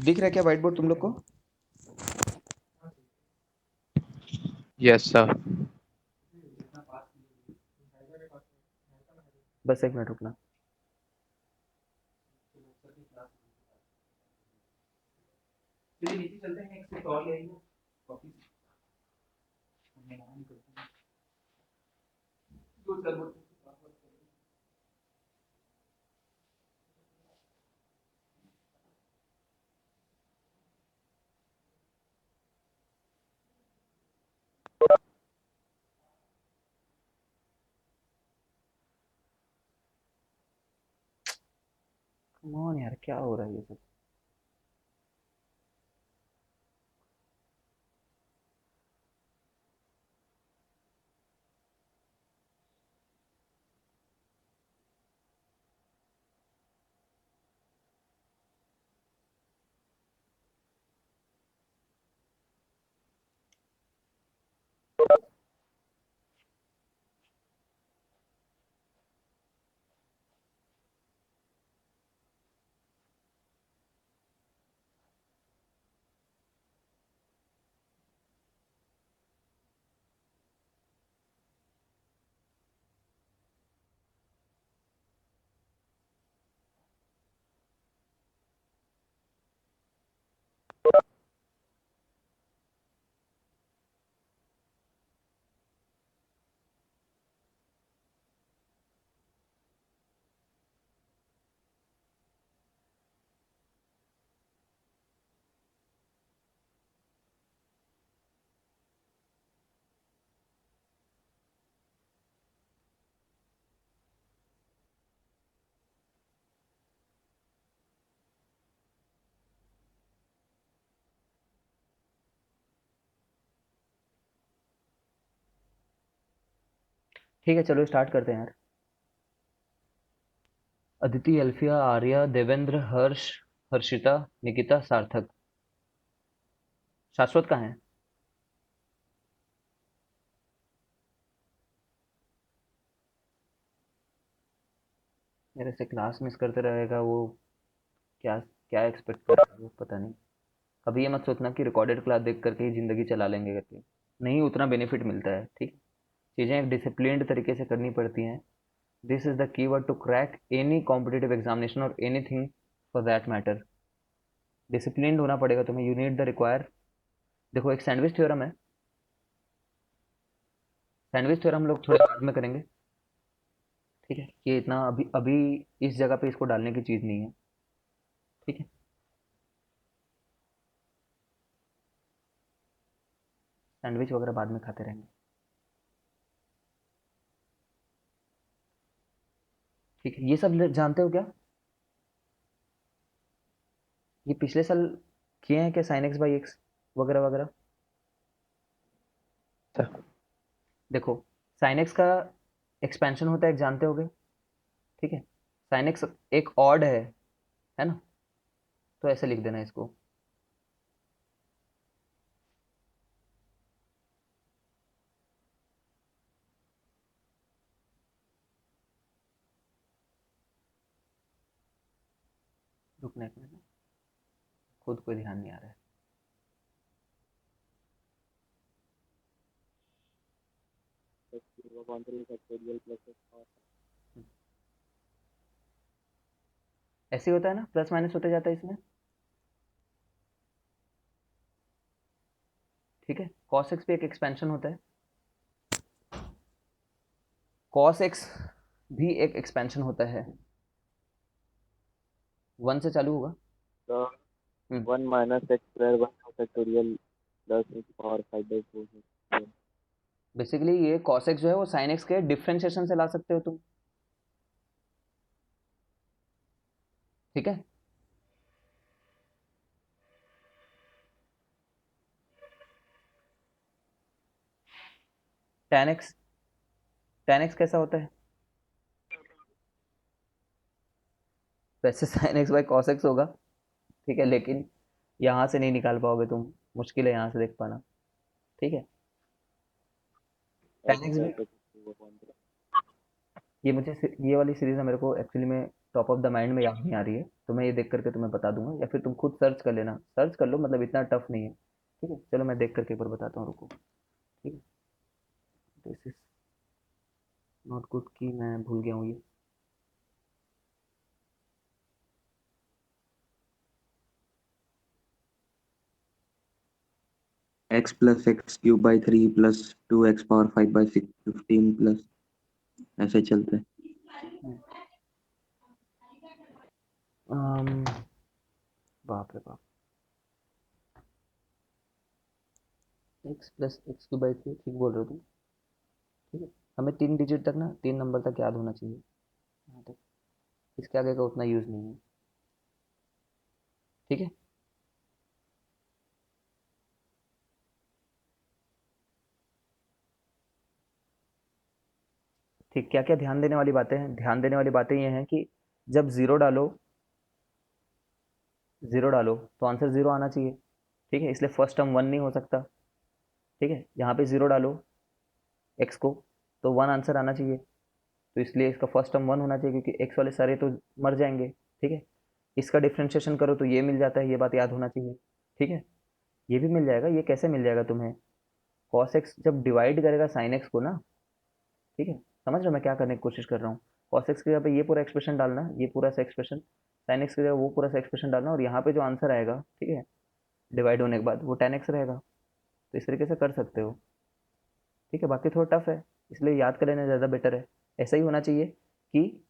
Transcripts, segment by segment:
दिख रहा है क्या व्हाइट बोर्ड तुम लोग को? Yes sir. बस एक मिनट रुकना। चलिए नीचे चलते हैं, एक सेट और ले आइए कॉपी। कम ऑन यार, क्या हो रहा है ये सब? ठीक है, चलो स्टार्ट करते हैं यार। अदिति, अल्फिया, आर्या, देवेंद्र, हर्ष, हर्षिता, निकिता, सार्थक। शाश्वत कहाँ है? मेरे से क्लास मिस करते रहेगा वो। क्या क्या एक्सपेक्ट कर रहा है वो, पता नहीं। अभी ये मत सोचना कि रिकॉर्डेड क्लास देख करके ही जिंदगी चला लेंगे करके। नहीं उतना बेनिफिट मिलता है, ठीक। चीज़ें एक डिसिप्लिन्ड तरीके से करनी पड़ती हैं। This is the key word to crack any competitive examination और anything for that matter. Disciplined होना पड़ेगा तुम्हें, यू नीड द रिक्वायर। देखो, एक सैंडविच थ्योरम है। सैंडविच थ्योरम हम लोग थोड़े बाद में करेंगे, ठीक है। ये इतना अभी अभी इस जगह पे इसको डालने की चीज़ नहीं है, ठीक है। सैंडविच वगैरह बाद में खाते रहेंगे, ठीक है। ये सब जानते हो क्या? ये पिछले साल किए हैं क्या, साइन एक्स बाई एक्स वगैरह वगैरह? सर देखो, साइन एक्स का एक्सपेंशन होता है, एक जानते होगे, ठीक है। साइन एक्स एक ऑड है ना? तो ऐसे लिख देना इसको। रुकने एक मिनट, खुद को ध्यान नहीं आ रहा है। ऐसे ही होता है ना, प्लस माइनस होते जाता है इसमें, ठीक है। कॉस एक्स भी एक एक्सपेंशन होता है। कॉस एक्स भी एक एक्सपेंशन होता है। वन से चालू होगा। Hmm. One minus x square one factorial plus x power five by four. Basically ये कॉस एक्स जो है वो साइन एक्स के डिफरेंशिएशन से ला सकते हो तुम, ठीक है। टेन एक्स, टेन एक्स कैसा होता है? वैसे sign x by cos x होगा, ठीक है, लेकिन यहाँ से नहीं निकाल पाओगे तुम। मुश्किल है यहाँ से देख पाना, ठीक है। टेन एक्स एक्स भी, square plus two upon three. ये वाली सीरीज ना मेरे को एक्चुअली में टॉप ऑफ द माइंड में याद नहीं आ रही है, तो मैं ये देख करके तुम्हें बता दूंगा, या फिर तुम खुद सर्च कर लेना, सर्च कर लो, मतलब इतना टफ नहीं है। ठीक है, चलो मैं देख करके एक बार बताता हूँ, रुको। ठीक है, दिस इज नॉट गुड की मैं भूल गया हूँ ये। x plus x cube by 3 plus 2x power 5/6 15 plus ऐसे चलते हैं। अम, बाप रे बाप। एक्स प्लस एक्स की बाई थ्री, ठीक बोल रहे हो तुम। ठीक है, हमें 3 डिजिट तक ना, 3 नंबर तक याद होना चाहिए, यहाँ तक। इसके आगे का उतना यूज़ नहीं है। ठीक है। ठीक, क्या क्या ध्यान देने वाली बातें हैं? ध्यान देने वाली बातें ये हैं कि जब ज़ीरो डालो, ज़ीरो डालो तो आंसर ज़ीरो आना चाहिए। ठीक है, इसलिए फर्स्ट टर्म वन नहीं हो सकता। ठीक है, यहाँ पे ज़ीरो डालो एक्स को, तो वन आंसर आना चाहिए, तो इसलिए इसका फर्स्ट टर्म वन होना चाहिए, क्योंकि एक्स वाले सारे तो मर जाएंगे। ठीक है, इसका डिफ्रेंशिएशन करो तो ये मिल जाता है, ये बात याद होना चाहिए। ठीक है, ये भी मिल जाएगा। ये कैसे मिल जाएगा तुम्हें? कॉस एक्स जब डिवाइड करेगा साइन एक्स को ना, ठीक है, समझ रहे हो मैं क्या करने की कोशिश कर रहा हूँ? कॉस एक्स की जगह पे ये पूरा एक्सप्रेशन डालना, ये पूरा सा एक्सप्रेशन, साइन एक्स की जगह वो पूरा सा एक्सप्रेशन डालना, और यहाँ पे जो आंसर आएगा, ठीक है, डिवाइड होने के बाद वो टेन एक्स रहेगा। तो इस तरीके से कर सकते हो। ठीक है, बाकी थोड़ा टफ है, इसलिए याद कर लेना ज़्यादा बेटर है। ऐसा ही होना चाहिए कि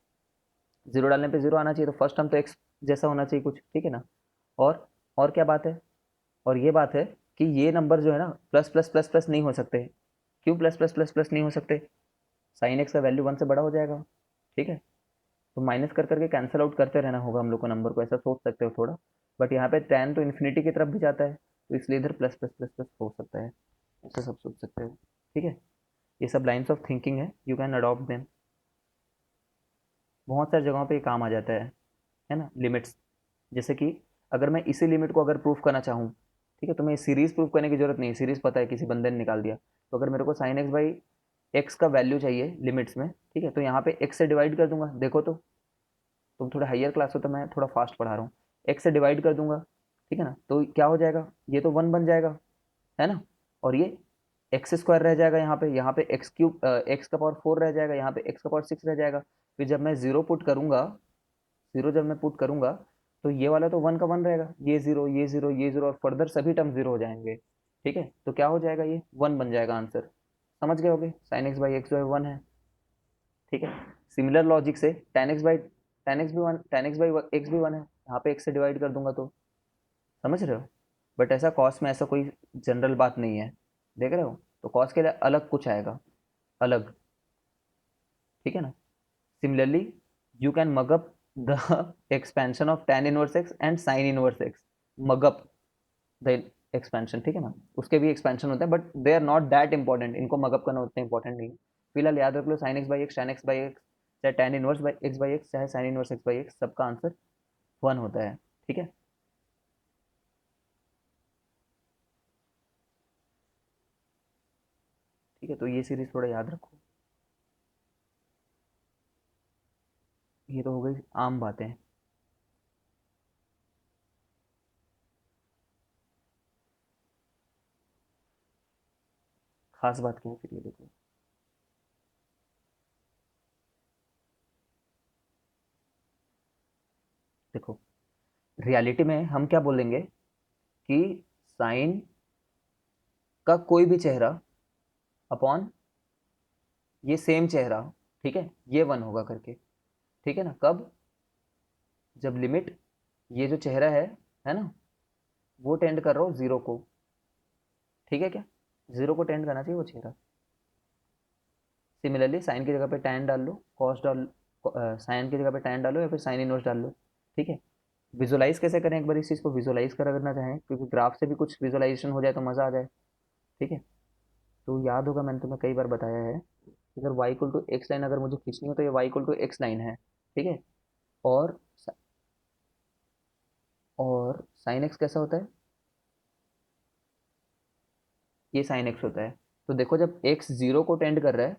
जीरो डालने पे जीरो आना चाहिए, तो फर्स्ट टर्म तो एक्स जैसा होना चाहिए कुछ। ठीक है ना? और क्या बात है? और ये बात है कि ये नंबर जो है ना, प्लस प्लस प्लस प्लस नहीं हो सकते। क्यों प्लस प्लस प्लस प्लस नहीं हो सकते? साइन एक्स का वैल्यू वन से बड़ा हो जाएगा। ठीक है, तो माइनस कर करके कैंसिल आउट करते रहना होगा हम लोग को नंबर को, ऐसा सोच सकते हो थोड़ा। बट यहाँ पे टेन तो इन्फिनिटी की तरफ भी जाता है, तो इसलिए इधर प्लस प्लस प्लस प्लस हो सकता है। ऐसा सब सोच सकते हो। ठीक है, ये सब लाइन्स ऑफ थिंकिंग है, यू कैन अडॉप्ट देम। बहुत सारी जगहों पे ये काम आ जाता है ना, लिमिट्स। जैसे कि अगर मैं इसी लिमिट को अगर प्रूफ करना चाहूँ, ठीक है, तो मैं सीरीज प्रूफ करने की जरूरत नहीं है, सीरीज पता है, किसी बंदे ने निकाल दिया। तो अगर मेरे को साइन एक्स बाई एक्स का वैल्यू चाहिए लिमिट्स में, ठीक है, तो यहाँ पे एक्स से डिवाइड कर दूंगा। देखो तो, तुम थोड़ा हायर क्लास हो तो मैं थोड़ा फास्ट पढ़ा रहा हूँ। एक्स से डिवाइड कर दूंगा, ठीक है ना, तो क्या हो जाएगा? ये तो वन बन जाएगा, है ना? और ये एक्स स्क्वायर रह जाएगा, यहाँ पे एक्स क्यूब, एक्स का पावर फोर रह जाएगा, यहाँ पे एक्स का पावर सिक्स रह जाएगा। फिर जब मैं जीरो पुट करूंगा, जीरो जब मैं पुट करूंगा, तो ये वाला तो वन का वन रहेगा, ये जीरो, ये जीरो, ये जीरो, और फर्दर सभी टर्म जीरो हो जाएंगे। ठीक है, तो क्या हो जाएगा? ये वन बन जाएगा आंसर। समझ गए होगे, साइन एक्स बाई एक्स जो है वन है। ठीक है, सिमिलर लॉजिक से tan x by tan x भी one, tan x by x भी वन है, यहाँ पे एक्स से डिवाइड कर दूंगा तो। समझ रहे हो? बट ऐसा कॉस में ऐसा कोई जनरल बात नहीं है, देख रहे हो? तो कॉस के लिए अलग कुछ आएगा, अलग। ठीक है ना? Similarly you can mug up the expansion of tan inverse x and sin inverse x, mug up the expansion. ठीक है ना? उसके भी एक्सपेंशन होते हैं, but they are not that important, इनको मगअप करना उतना इंपॉर्टेंट नहीं है। फिलहाल याद रख लो, sine x by x, tan x by x, चाहे tan inverse by x by x, चाहे sin inverse x by x, सबका आंसर वन होता है। ठीक है? ठीक है, तो ये सीरीज थोड़ा याद रखो। ये तो हो गई आम बातें। खास बात क्या है फिर, ये देखो। देखो, रियलिटी में हम क्या बोलेंगे कि साइन का कोई भी चेहरा अपॉन ये सेम चेहरा, ठीक है, ये वन होगा करके। ठीक है ना? कब? जब लिमिट, ये जो चेहरा है ना, वो टेंड कर रहा हो जीरो को। ठीक है क्या? जीरो को टेंड करना चाहिए वो चेहरा। सिमिलरली साइन की जगह पे टैन डाल लो, कॉस डाल, साइन की जगह पे टैन डालो, या फिर साइन इनवर्स डाल लो। ठीक है, विजुलाइज कैसे करें, एक बार इस चीज़ को विजुलाइज करना चाहें, क्योंकि ग्राफ से भी कुछ विजुलाइजेशन हो जाए तो मज़ा आ जाए। ठीक है, तो याद होगा मैंने तुम्हें कई बार बताया है, अगर y equal to x line अगर मुझे खींचनी हो, तो ये y equal to x line है। ठीक है, और और साइन एक्स कैसा होता है? ये साइन एक्स होता है। तो देखो, जब एक्स जीरो को टेंड कर रहा है,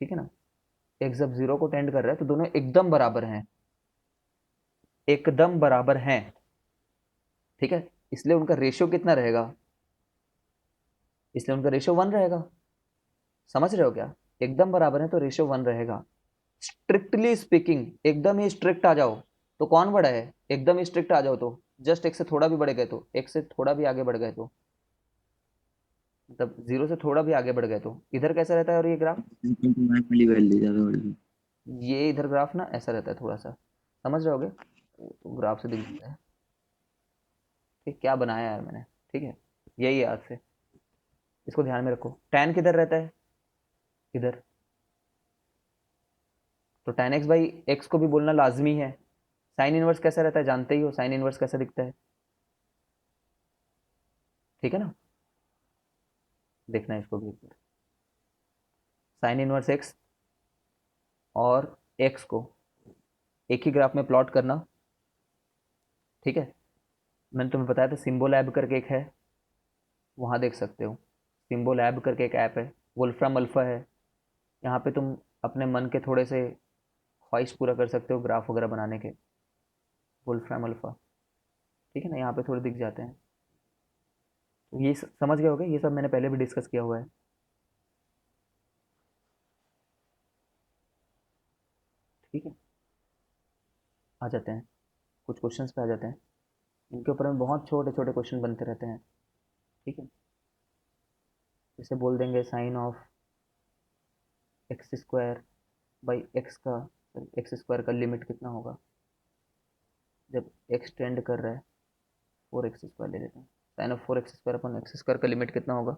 ठीक है ना। x जब 0 को टेंड कर रहा है तो दोनों एकदम बराबर हैं, एकदम बराबर हैं, ठीक है। इसलिए उनका रेशियो कितना रहेगा, इसलिए उनका रेशियो 1 रहेगा। समझ रहे हो क्या? एकदम बराबर है तो रेशियो 1 रहेगा। स्ट्रिक्टली स्पीकिंग, एकदम ही स्ट्रिक्ट आ जाओ तो कौन बड़ा है, एकदम ही स्ट्रिक्ट आ जाओ तो जस्ट एक से थोड़ा भी बढ़ गए तो, एक से थोड़ा भी आगे बढ़ गए तो, मतलब 0 से थोड़ा भी आगे बढ़ गए तो इधर कैसा रहता है, और ये ग्राफ, वाली वैल्यू ज़्यादा बढ़ेगी। ये इधर ग्राफ ना ऐसा रहता है थोड़ा सा, समझ रहे होगे, तो ग्राफ से दिख जाता है। ठीक, क्या बनाया यार मैंने, ठीक है, यही है आज से, इसको ध्यान में रखो। tan किधर रहता है, इधर, तो tan x बाई एक्स को भी बोलना लाजमी है। साइन इनवर्स कैसा रहता है, जानते ही हो साइन इनवर्स कैसा दिखता है, ठीक है ना। देखना इसको भी, साइन इनवर्स एक्स और एक्स को एक ही ग्राफ में प्लॉट करना, ठीक है। मैंने तुम्हें बताया था सिम्बो लैब करके एक है, वहाँ देख सकते हो। सिम्बो लैब करके एक ऐप है, वोल्फ्राम अल्फा है, यहाँ पे तुम अपने मन के थोड़े से ख्वाहिश पूरा कर सकते हो ग्राफ वगैरह बनाने के। वोल्फ्राम अल्फा, ठीक है ना, यहाँ पे थोड़े दिख जाते हैं। तो ये समझ गए होगे, ये सब मैंने पहले भी डिस्कस किया हुआ है, ठीक है। आ जाते हैं कुछ क्वेश्चंस पे, आ जाते हैं। इनके ऊपर में बहुत छोटे छोटे क्वेश्चन बनते रहते हैं, ठीक है। जैसे बोल देंगे sine of x square by x का, एक्स स्क्वायर का लिमिट कितना होगा जब एक्स टेंड कर रहा है, 4x² ले लेते हैं। साइन ऑफ 4x² अपन एक्स स्क्वायर का लिमिट कितना होगा,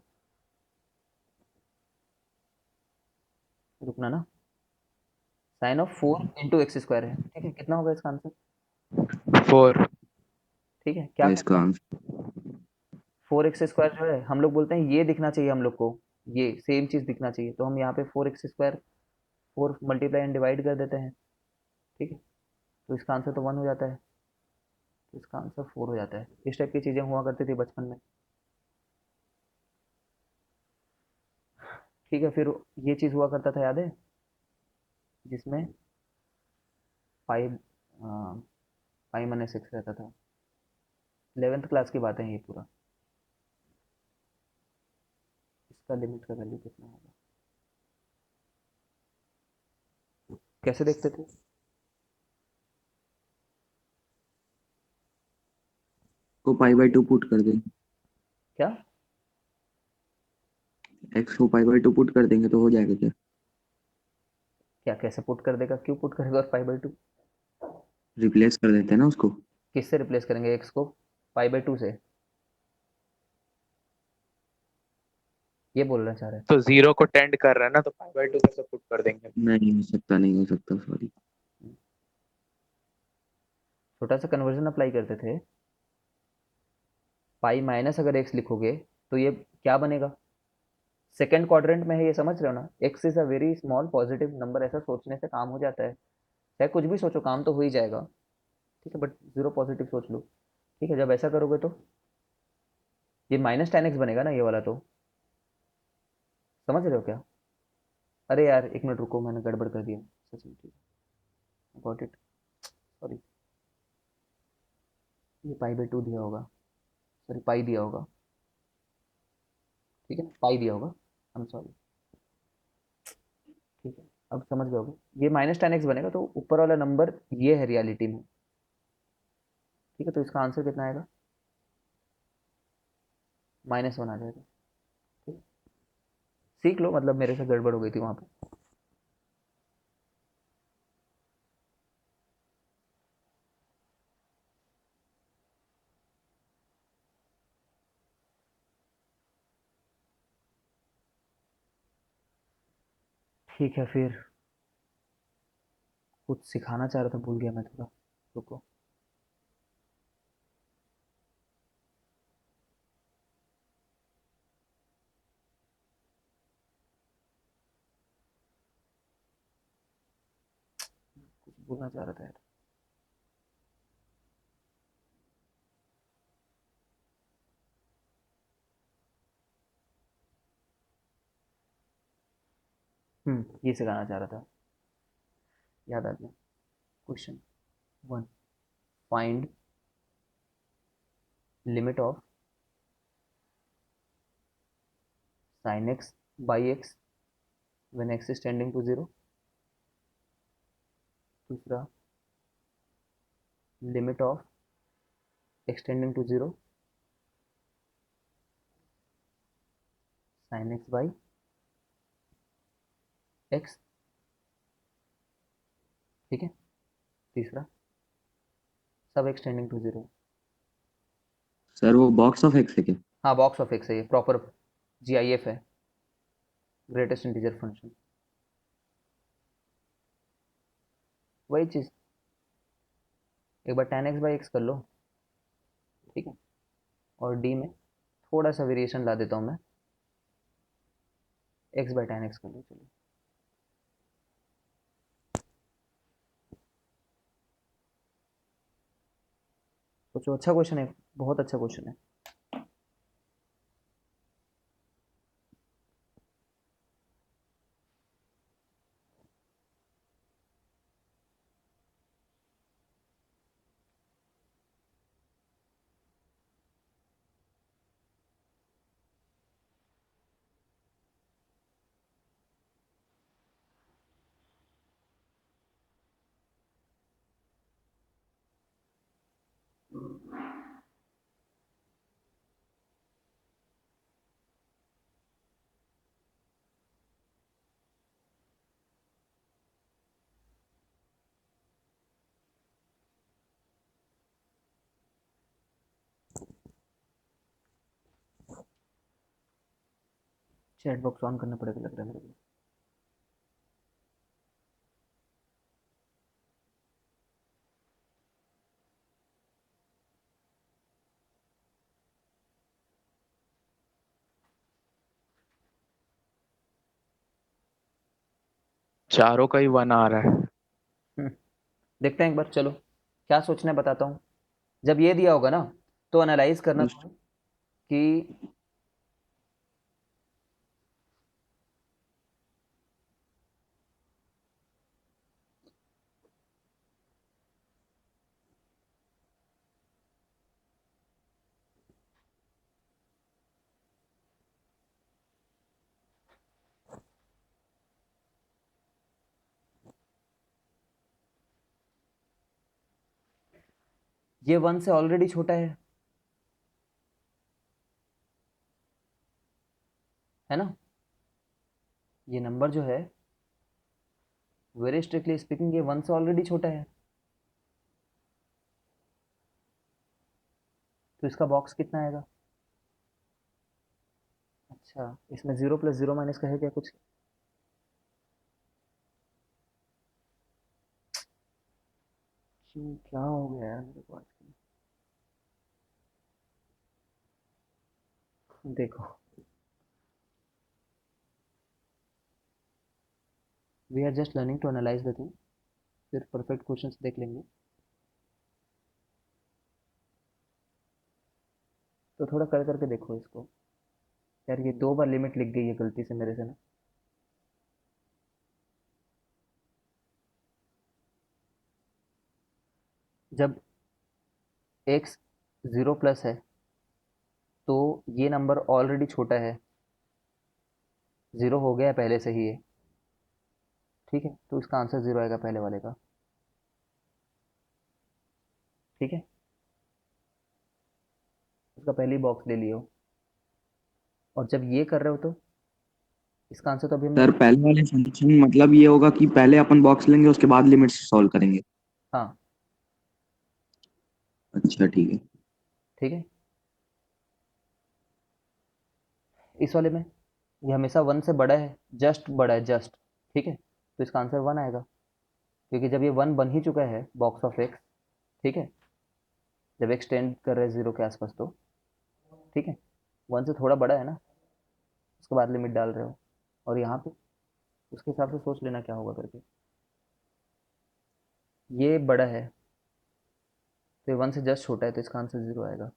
रुकना ना, साइन ऑफ 4 × x² है, ठीक है, कितना होगा इसका आंसर, 4। ठीक है। क्या इसका करना है, आंसर 4x² जो है हम लोग बोलते हैं ये दिखना चाहिए हम लोग को, ये सेम चीज दिखना चाहिए, तो हम यहाँ पे 4x², 4 मल्टीप्लाई एंड डिवाइड कर देते हैं, ठीक है। तो इसका आंसर तो 1 हो जाता है, तो इसका आंसर 4 हो जाता है। इस टाइप की चीजें हुआ करती थी बचपन में, ठीक है। फिर ये चीज हुआ करता था, याद है, जिसमें पाई, पाई माइनस 6 रहता था। 11th क्लास की बात है ये पूरा। इसका लिमिट का वैल्यू कितना होगा, कैसे देखते थे, को π/2 पुट कर दें, क्या x को π/2 पुट कर देंगे तो हो जाएगा क्या? क्या कैसे पुट कर देगा, क्यों पुट करेगा, और 5/2 रिप्लेस कर देते हैं ना उसको। किससे रिप्लेस करेंगे एक्स को, 5/2 से, ये बोलना चाह रहे हैं। तो 0 को टेंड कर रहा है ना, तो π/2 कैसे पुट कर देंगे? नहीं हो सकता, नहीं हो सकता, सॉरी। छोटा सा कन्वर्जन अप्लाई करते थे, पाई माइनस अगर एक्स लिखोगे तो ये क्या बनेगा, सेकंड क्वाड्रेंट में है, ये समझ रहे हो ना, x is a very small positive number, ऐसा सोचने से काम हो जाता है, चाहे कुछ भी सोचो काम तो हो ही जाएगा, ठीक है, बट जीरो पॉजिटिव सोच लो, ठीक है। जब ऐसा करोगे तो ये -tan x बनेगा ना, ये वाला तो, समझ रहे हो क्या। अरे यार एक मिनट रुको, मैंने गड़बड़ कर दिया, सच में, ठीक है, गॉट इट, सॉरी, ये π/2 दिया होगा, सॉरी पाई दिया होगा, ठीक है ना, पाई दिया होगा, आई एम सॉरी, ठीक है। अब समझ गए होगे, ये -tan x बनेगा तो ऊपर वाला नंबर ये है रियलिटी में, ठीक है। तो इसका आंसर कितना आएगा, -1 आ जाएगा, ठीक है? सीख लो, मतलब मेरे से गड़बड़ हो गई थी वहां पे। ठीक है, फिर कुछ सिखाना चाह रहा था, भूल गया मैं थोड़ा, रुको। कुछ बोलना चाह रहा था यार, ये सिखाना चाह रहा था, याद आ गया। Question 1, find limit of sin x by x when x is tending to 0। दूसरा, limit of x tending to 0 sin x by x, ठीक है। तीसरा, सब x टेंडिंग टू 0। सर वो बॉक्स ऑफ एक्स है क्या? हाँ, बॉक्स ऑफ x है, ये प्रॉपर GIF है, ग्रेटेस्ट इंटीजर फंक्शन, वही चीज़। एक बार tan x by x कर लो, ठीक है। और d में थोड़ा सा वेरिएशन ला देता हूँ मैं, x by tan x कर लो, चलिए। सोचो, अच्छा क्वेश्चन है, बहुत अच्छा क्वेश्चन है। चैट बॉक्स ऑन करना पड़ेगा लग रहा है मेरे को। चारों का ही 1 आ रहा है। देखते हैं एक बार, चलो क्या सोचना है बताता हूँ। जब ये दिया होगा ना, तो एनालाइज करना उस- तुम कि ये 1 से ऑलरेडी छोटा है ना। ये नंबर जो है, वेरी स्ट्रिक्टली स्पीकिंग, ये 1 से ऑलरेडी छोटा है, तो इसका बॉक्स कितना आएगा? अच्छा, इसमें 0 + 0 माइनस का है क्या कुछ? क्यों, क्या हो गया यार मेरे को आजकल? देखो, we are just learning to analyse the thing, फिर परफेक्ट क्वेश्चंस देख लेंगे। तो थोड़ा कर करके देखो इसको। यार ये 2 बार लिमिट लिख गई है गलती से मेरे से ना। जब x 0 प्लस है, तो ये नंबर ऑलरेडी छोटा है, 0 हो गया है पहले से ही ये, ठीक है। तो इसका आंसर 0 आएगा पहले वाले का, ठीक है। उसका पहली बॉक्स ले लियो। और जब ये कर रहे हो तो इसका आंसर तो अभी हमने सर पहले वाले फंक्शन मतलब ये होगा कि पहले अपन बॉक्स लेंगे उसके बाद लिमिट्स सॉल्व करेंगे। हाँ, अच्छा ठीक है। ठीक है। इस वाले में ये हमेशा 1 से बड़ा है, जस्ट बड़ा है, जस्ट, ठीक है। तो इसका आंसर 1 आएगा, क्योंकि जब ये 1 बन ही चुका है बॉक्स ऑफ एक्स, ठीक है। जब एक्सटेंड कर रहे हैं 0 के आसपास, तो ठीक है, 1 से थोड़ा बड़ा है ना, उसके बाद लिमिट डाल रहे हो। और यहाँ पे उसके हिसाब से सोच लेना क्या होगा करके। ये बड़ा है, तो ये 1 से जस्ट छोटा है, तो इसका आंसर 0 आएगा।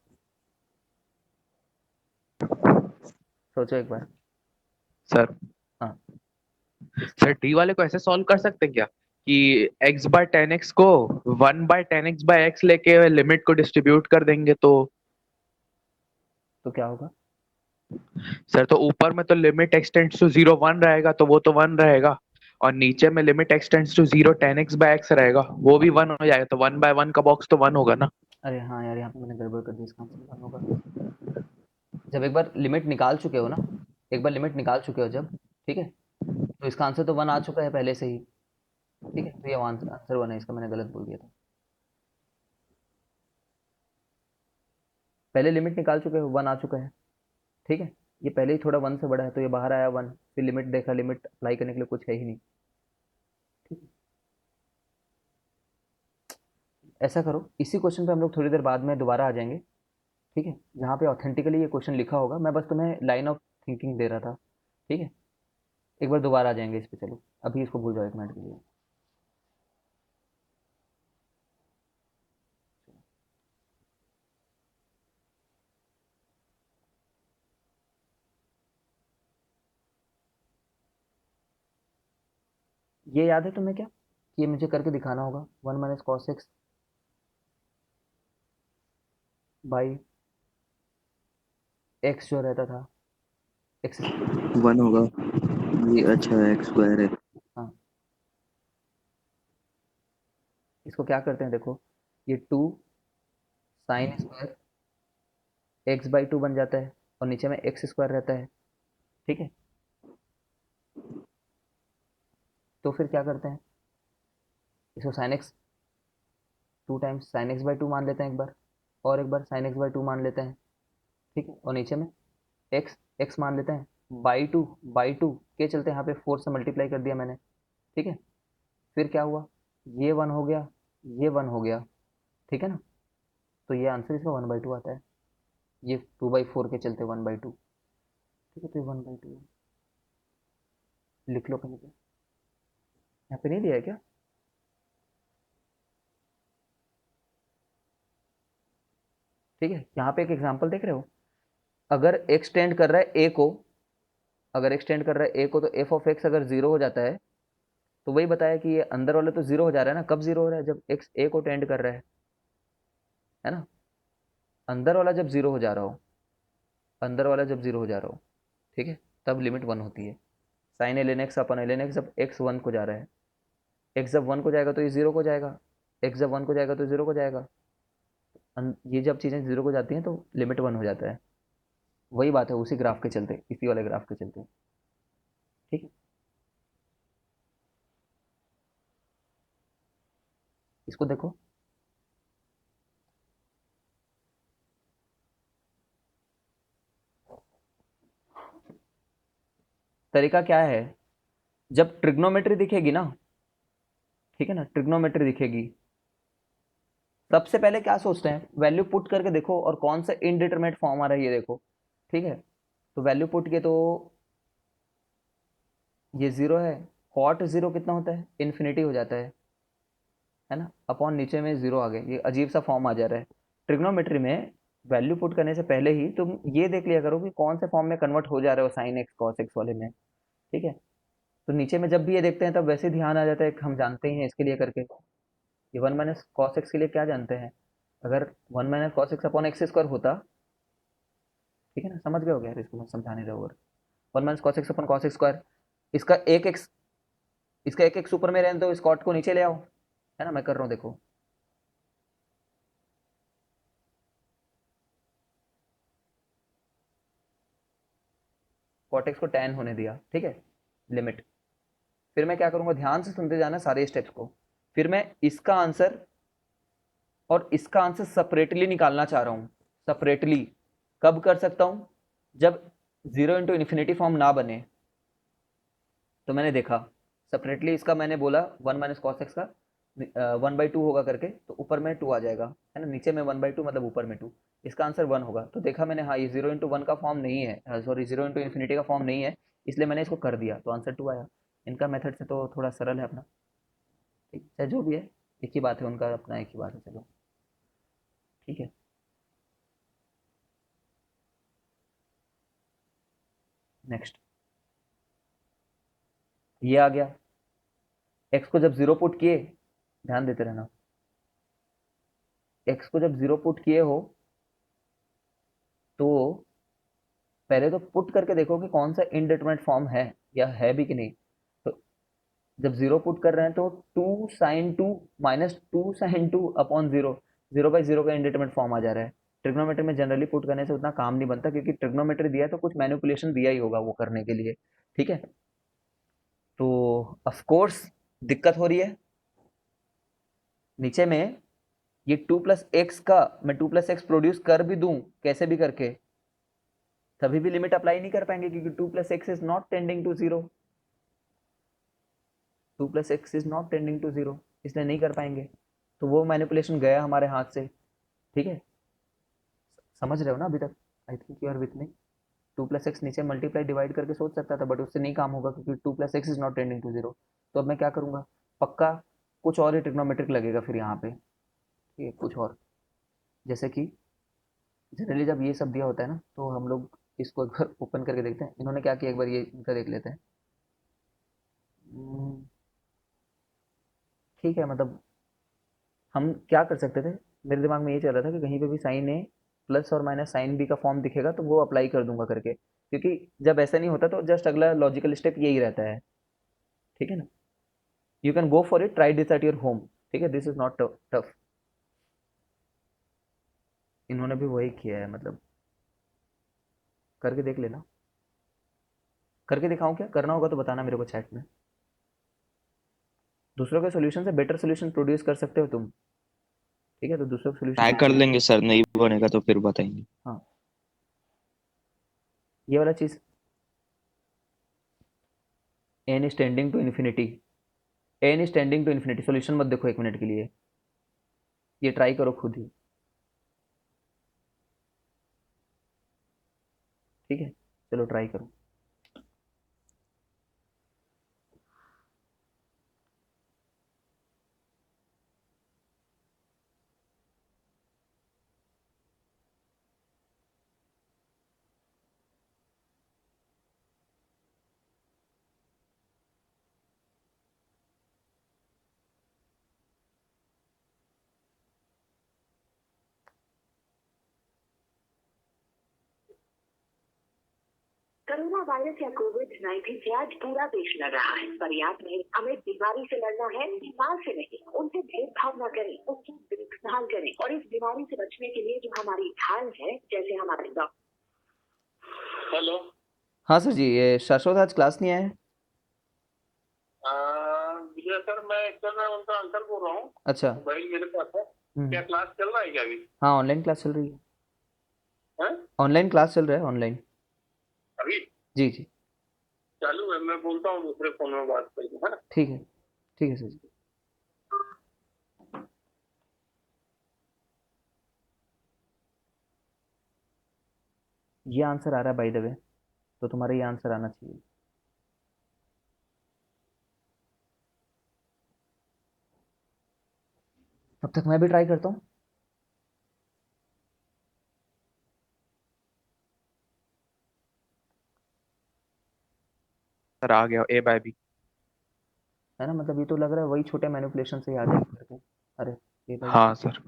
सोचो एक बार। सर हाँ, सर डी वाले को ऐसे सॉल्व कर सकते हैं क्या कि x बाय 10x को 1/10x/x लेके लिमिट को डिस्ट्रीब्यूट कर देंगे तो क्या होगा? सर तो ऊपर में तो लिमिट x टेंड्स टू 0 1 रहेगा तो वो तो 1 रहेगा, और नीचे में limit x tends to 0 10x/x रहेगा, वो भी 1 हो जाएगा, तो 1/1 का बॉक्स तो 1 होगा ना। अरे हाँ यार, यहाँ पे मैंने गड़बड़ कर दी, इसका आंसर वन होगा। जब एक बार लिमिट निकाल चुके हो ना, एक बार लिमिट निकाल चुके हो जब, ठीक है, तो इसका आंसर तो वन आ चुका है पहले से ही। ठीक है, तो ये आंसर आंसर वन है इसका, मैंने गलत बोल दिया था। पहले लिमिट निकाल चुके हो, वन आ चुका है। ठीक है, ये पहले ही थोड़ा वन से बड़ा है तो ये बाहर आया वन, फिर लिमिट देखा, लिमिट अप्लाई करने के लिए कुछ है ही नहीं। ठीक है, ऐसा करो, इसी क्वेश्चन पे हम लोग थोड़ी देर बाद में दोबारा आ जाएंगे। ठीक है, जहाँ पे ऑथेंटिकली ये क्वेश्चन लिखा होगा, मैं बस तुम्हें लाइन ऑफ थिंकिंग दे रहा था। ठीक है, एक बार दोबारा आ जाएंगे इस पे, चलो अभी इसको भूल जाओ एक मिनट के लिए। ये याद है तुम्हें क्या, कि ये मुझे करके दिखाना होगा, one minus cos x by x जो रहता था, एक्स स्क्वायर। 1 होगा। ये एक्स अच्छा x स्क्वायर है। हाँ, इसको क्या करते हैं देखो, ये two sine square x by two बन जाता है, और नीचे में एक्स स्क्वायर रहता है। ठीक है, तो फिर क्या करते हैं, इसको sine x two times sign x by to मान लेते हैं एक बार, और एक बार साइन एक्स बाई टू मान लेते हैं। ठीक है, और नीचे में एक्स एक्स मान लेते हैं, बाई टू के चलते यहाँ पे फोर से मल्टीप्लाई कर दिया मैंने। ठीक है, फिर क्या हुआ, ये वन हो गया, ये वन हो गया। ठीक है ना, तो ये आंसर इसका वन बाई टू आता है, ये टू बाई फोर के चलते वन बाई टू। ठीक है, तो ये वन बाई टू लिख लो कहीं पे, यहाँ पे नहीं दिया है क्या? ठीक है, यहाँ पे एक एग्जांपल देख रहे हो, अगर एक्सटेंड कर रहा है ए को, अगर एक्सटेंड कर रहा है ए को, तो एफ ऑफ एक्स अगर जीरो हो जाता है, तो वही बताया कि ये अंदर वाला तो जीरो हो जा रहा है ना, कब जीरो हो रहा है, जब एक्स ए को टेंड कर रहा है ना, अंदर वाला जब जीरो हो जा रहा हो, अंदर वाला जब जीरो हो जा रहा हो, ठीक है, तब लिमिट वन होती है। Sign L n x upon L n x, जब एक्स वन को जा रहा है, एक्स जब वन को जाएगा तो ये जीरो को जाएगा, एक्स जब वन को जाएगा तो जीरो को जाएगा। ये जब चीज़ें जीरो को जाती हैं तो लिमिट वन हो जाता है। वही बात है, उसी ग्राफ के चलते, इसी वाले ग्राफ के चलते। ठीक है, इसको देखो, तरीका क्या है, जब ट्रिग्नोमेट्री दिखेगी ना, ठीक है ना, ट्रिग्नोमेट्री दिखेगी, सबसे पहले क्या सोचते हैं, वैल्यू पुट करके देखो और कौन सा इनडिटरमिनेट फॉर्म आ रहा है ये देखो। ठीक है, तो वैल्यू पुट किए तो ये जीरो है, कॉट जीरो कितना होता है, इन्फिनिटी हो जाता है ना, अपॉन नीचे में जीरो आ गए, ये अजीब सा फॉर्म आ जा रहा है। ट्रिग्नोमेट्री में वैल्यू पुट करने से पहले ही तुम ये देख लिया करो कि कौन से फॉर्म में कन्वर्ट हो जा रहे हो साइन एक्स कॉस एक्स वाले में। ठीक है, तो नीचे में जब भी ये देखते हैं तब वैसे ध्यान आ जाता है कि हम जानते ही हैं इसके लिए करके, ये वन माइनस कॉस एक्स के लिए क्या जानते हैं, अगर one minus cos x upon x square होता, ठीक है ना, समझ गए हो गया, इसको मैं समझाने रहा, one minus cos x upon cos x square, इसका एक एक्स, इसका एक एक्स ऊपर में रहने दो, इस कॉट को नीचे ले आओ, है ना, मैं कर रहा हूँ देखो, कॉट एक्स को टैन होने दिया, ठीक है, लिमिट, फिर मैं क्या करूंगा, ध्यान से सुनते जाना सारे स्टेप्स को, फिर मैं इसका आंसर और इसका आंसर सेपरेटली निकालना चाह रहा हूं, सेपरेटली। कब कर सकता हूं, जब जीरो इंटू इन्फिनिटी फॉर्म ना बने, तो मैंने देखा सेपरेटली, इसका मैंने बोला वन माइनस कॉस एक्स का वन बाई टू होगा करके, तो ऊपर में टू आ जाएगा, है ना, नीचे में वन बाई टू मतलब ऊपर में टू, इसका आंसर वन होगा, तो देखा मैंने, हाँ ये जीरो इंटू वन का फॉर्म नहीं है, सॉरी जीरो इंटू इन्फिनिटी का फॉर्म नहीं है, इसलिए मैंने इसको कर दिया, तो आंसर टू आया। इनका मेथड से तो थोड़ा सरल है अपना, ठीक है, जो भी है, एक ही बात है उनका, अपना एक ही बात है, चलो ठीक है। नेक्स्ट, ये आ गया। x को जब 0 पुट किए, ध्यान देते रहना, x को जब 0 पुट किए हो तो पहले तो पुट करके देखो कि कौन सा इनडिटरमिनेट फॉर्म है या है भी कि नहीं। तो जब 0 पुट कर रहे हैं तो 2 sin 2 माइनस 2 sin 2 अपॉन 0, 0/0 का इनडिटरमिनेट फॉर्म आ जा रहा है। ट्रिग्नोमेट्री में जनरली पुट करने से उतना काम नहीं बनता, क्योंकि ट्रिग्नोमेट्री दिया है तो कुछ मैनिपुलेशन दिया ही होगा वो करने के लिए, ठीक है। तो ऑफ कोर्स दिक्कत हो रही है नीचे में। ये 2 प्लस एक्स का मैं 2 प्लस एक्स प्रोड्यूस कर भी दूं कैसे भी करके, तभी भी लिमिट अप्लाई नहीं कर पाएंगे, क्योंकि 2 plus x is not tending to 0। 2 plus x is not tending to 0, इसलिए नहीं कर पाएंगे। तो वो मैनिपुलेशन गया हमारे हाथ से, ठीक है। समझ रहे हो ना अभी तक? I think you are with me. 2 plus x नीचे मल्टीप्लाई डिवाइड करके सोच सकता था, बट उससे नहीं काम होगा, क्योंकि 2 plus x is not tending to 0। तो अब मैं क्या करूंगा, पक्का कुछ और ही ट्रिग्नोमेट्रिक लगेगा फिर यहाँ पे, ठीक है, कुछ और। जैसे कि जनरली जब ये सब दिया होता है ना, तो हम लोग इसको एक बार ओपन करके देखते हैं इन्होंने क्या किया, एक बार ये इनका देख लेते हैं। ठीक है, मतलब हम क्या कर सकते थे, मेरे दिमाग में ये चल रहा था कि कहीं पे भी साइन ए प्लस और माइनस साइन बी का फॉर्म दिखेगा तो वो अप्लाई कर दूंगा करके, क्योंकि जब ऐसा नहीं होता तो जस्ट अगला लॉजिकल स्टेप यही रहता है, ठीक है ना। You can go for it, try this at your home, ठीक है, दिस इज नॉट टफ। इन्होंने भी वही किया है, मतलब करके देख लेना। करके दिखाऊं क्या, करना होगा तो बताना मेरे को चैट में। दूसरों के सोल्यूशन से बेटर सोल्यूशन प्रोड्यूस कर सकते हो तुम, ठीक है, तो दूसरों के ट्राई सोल्यूशन। कर लेंगे सर, नहीं बनेगा तो फिर बताएंगे। हाँ, ये वाला चीज n is tending to infinity, n is tending to infinity, solution मत देखो एक मिनट के लिए, ये ट्राई करो खुद ही, ठीक है। चलो ट्राई करो। कोरोना वायरस या कोविड-19 से आज पूरा देश लड़ रहा है, पर याद रहे हमें बीमारी से लड़ना है, बीमार से नहीं। उनसे भेदभाव न करें, उनकी देखभाल करें और इस बीमारी से बचने के लिए जो हमारी ढाल है, जैसे हमारे डॉक्टर। हेलो। हाँ सर जी, ये शाश्वत आज क्लास नहीं आए? विजय सर, मैं एक्चुअल में उनका अंकल बोल रहा हूँ। अच्छा। मोबाइल मेरे पास है। क्या क्लास चल रहा है क्या अभी? हाँ, ऑनलाइन क्लास चल रही है। हैं? ऑनलाइन क्लास चल रहा है, ऑनलाइन। अभी जी जी, चालू है, मैं बोलता हूँ दूसरे फोन में बात करके, है ना? ठीक है, ठीक है सर जी। ये आंसर आ रहा है बाय द वे, तो तुम्हारा ये आंसर आना चाहिए। तब तक मैं भी ट्राई करता हूँ। सर आ गया ए बाय बी। है ना, मतलब ये तो लग रहा है वही छोटे मैनिपुलेशन से ही आ जाएगा करके। अरे ये भाई, हाँ सर।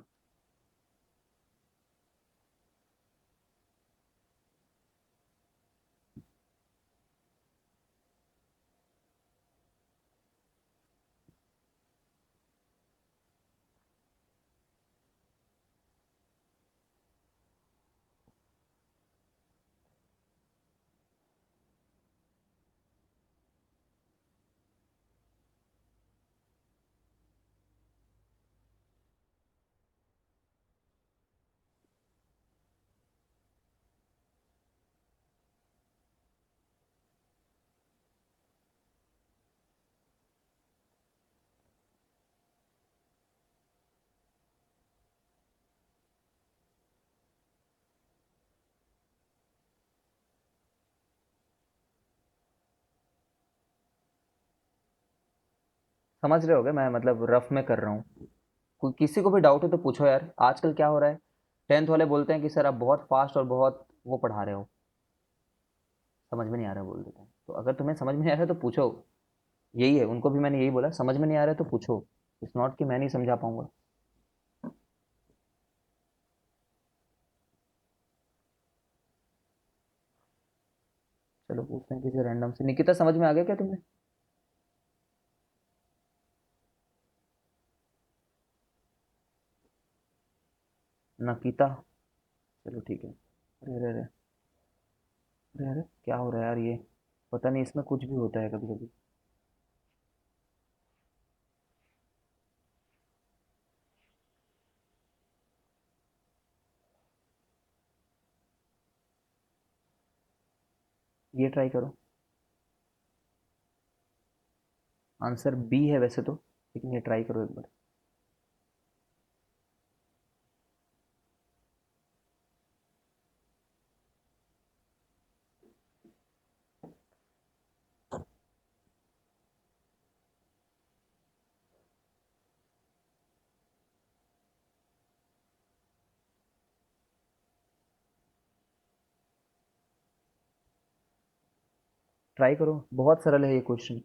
समझ रहे होगे, मैं मतलब रफ में कर रहा हूँ। कोई किसी को भी डाउट है तो पूछो यार। आजकल क्या हो रहा है, 10th वाले बोलते हैं कि सर आप बहुत फास्ट और बहुत वो पढ़ा रहे हो, समझ में नहीं आ रहा बोल देते हैं। तो अगर तुम्हें समझ में नहीं आ रहा है तो पूछो, यही है, उनको भी मैंने यही बोला, समझ में नहीं आ रहा है तो पूछो, इट्स नॉट कि मैं नहीं समझा पाऊंगा। चलो पूछते हैं किसी रैंडम से। निकिता समझ में आ गया क्या तुम्हें? नकिता, चलो ठीक है। अरे अरे अरे अरे अरे, क्या हो रहा है यार ये, पता नहीं इसमें कुछ भी होता है कभी कभी। ये ट्राई करो, आंसर बी है वैसे तो, लेकिन ये ट्राई करो एक बार। ट्राई करो, बहुत सरल है ये क्वेश्चन।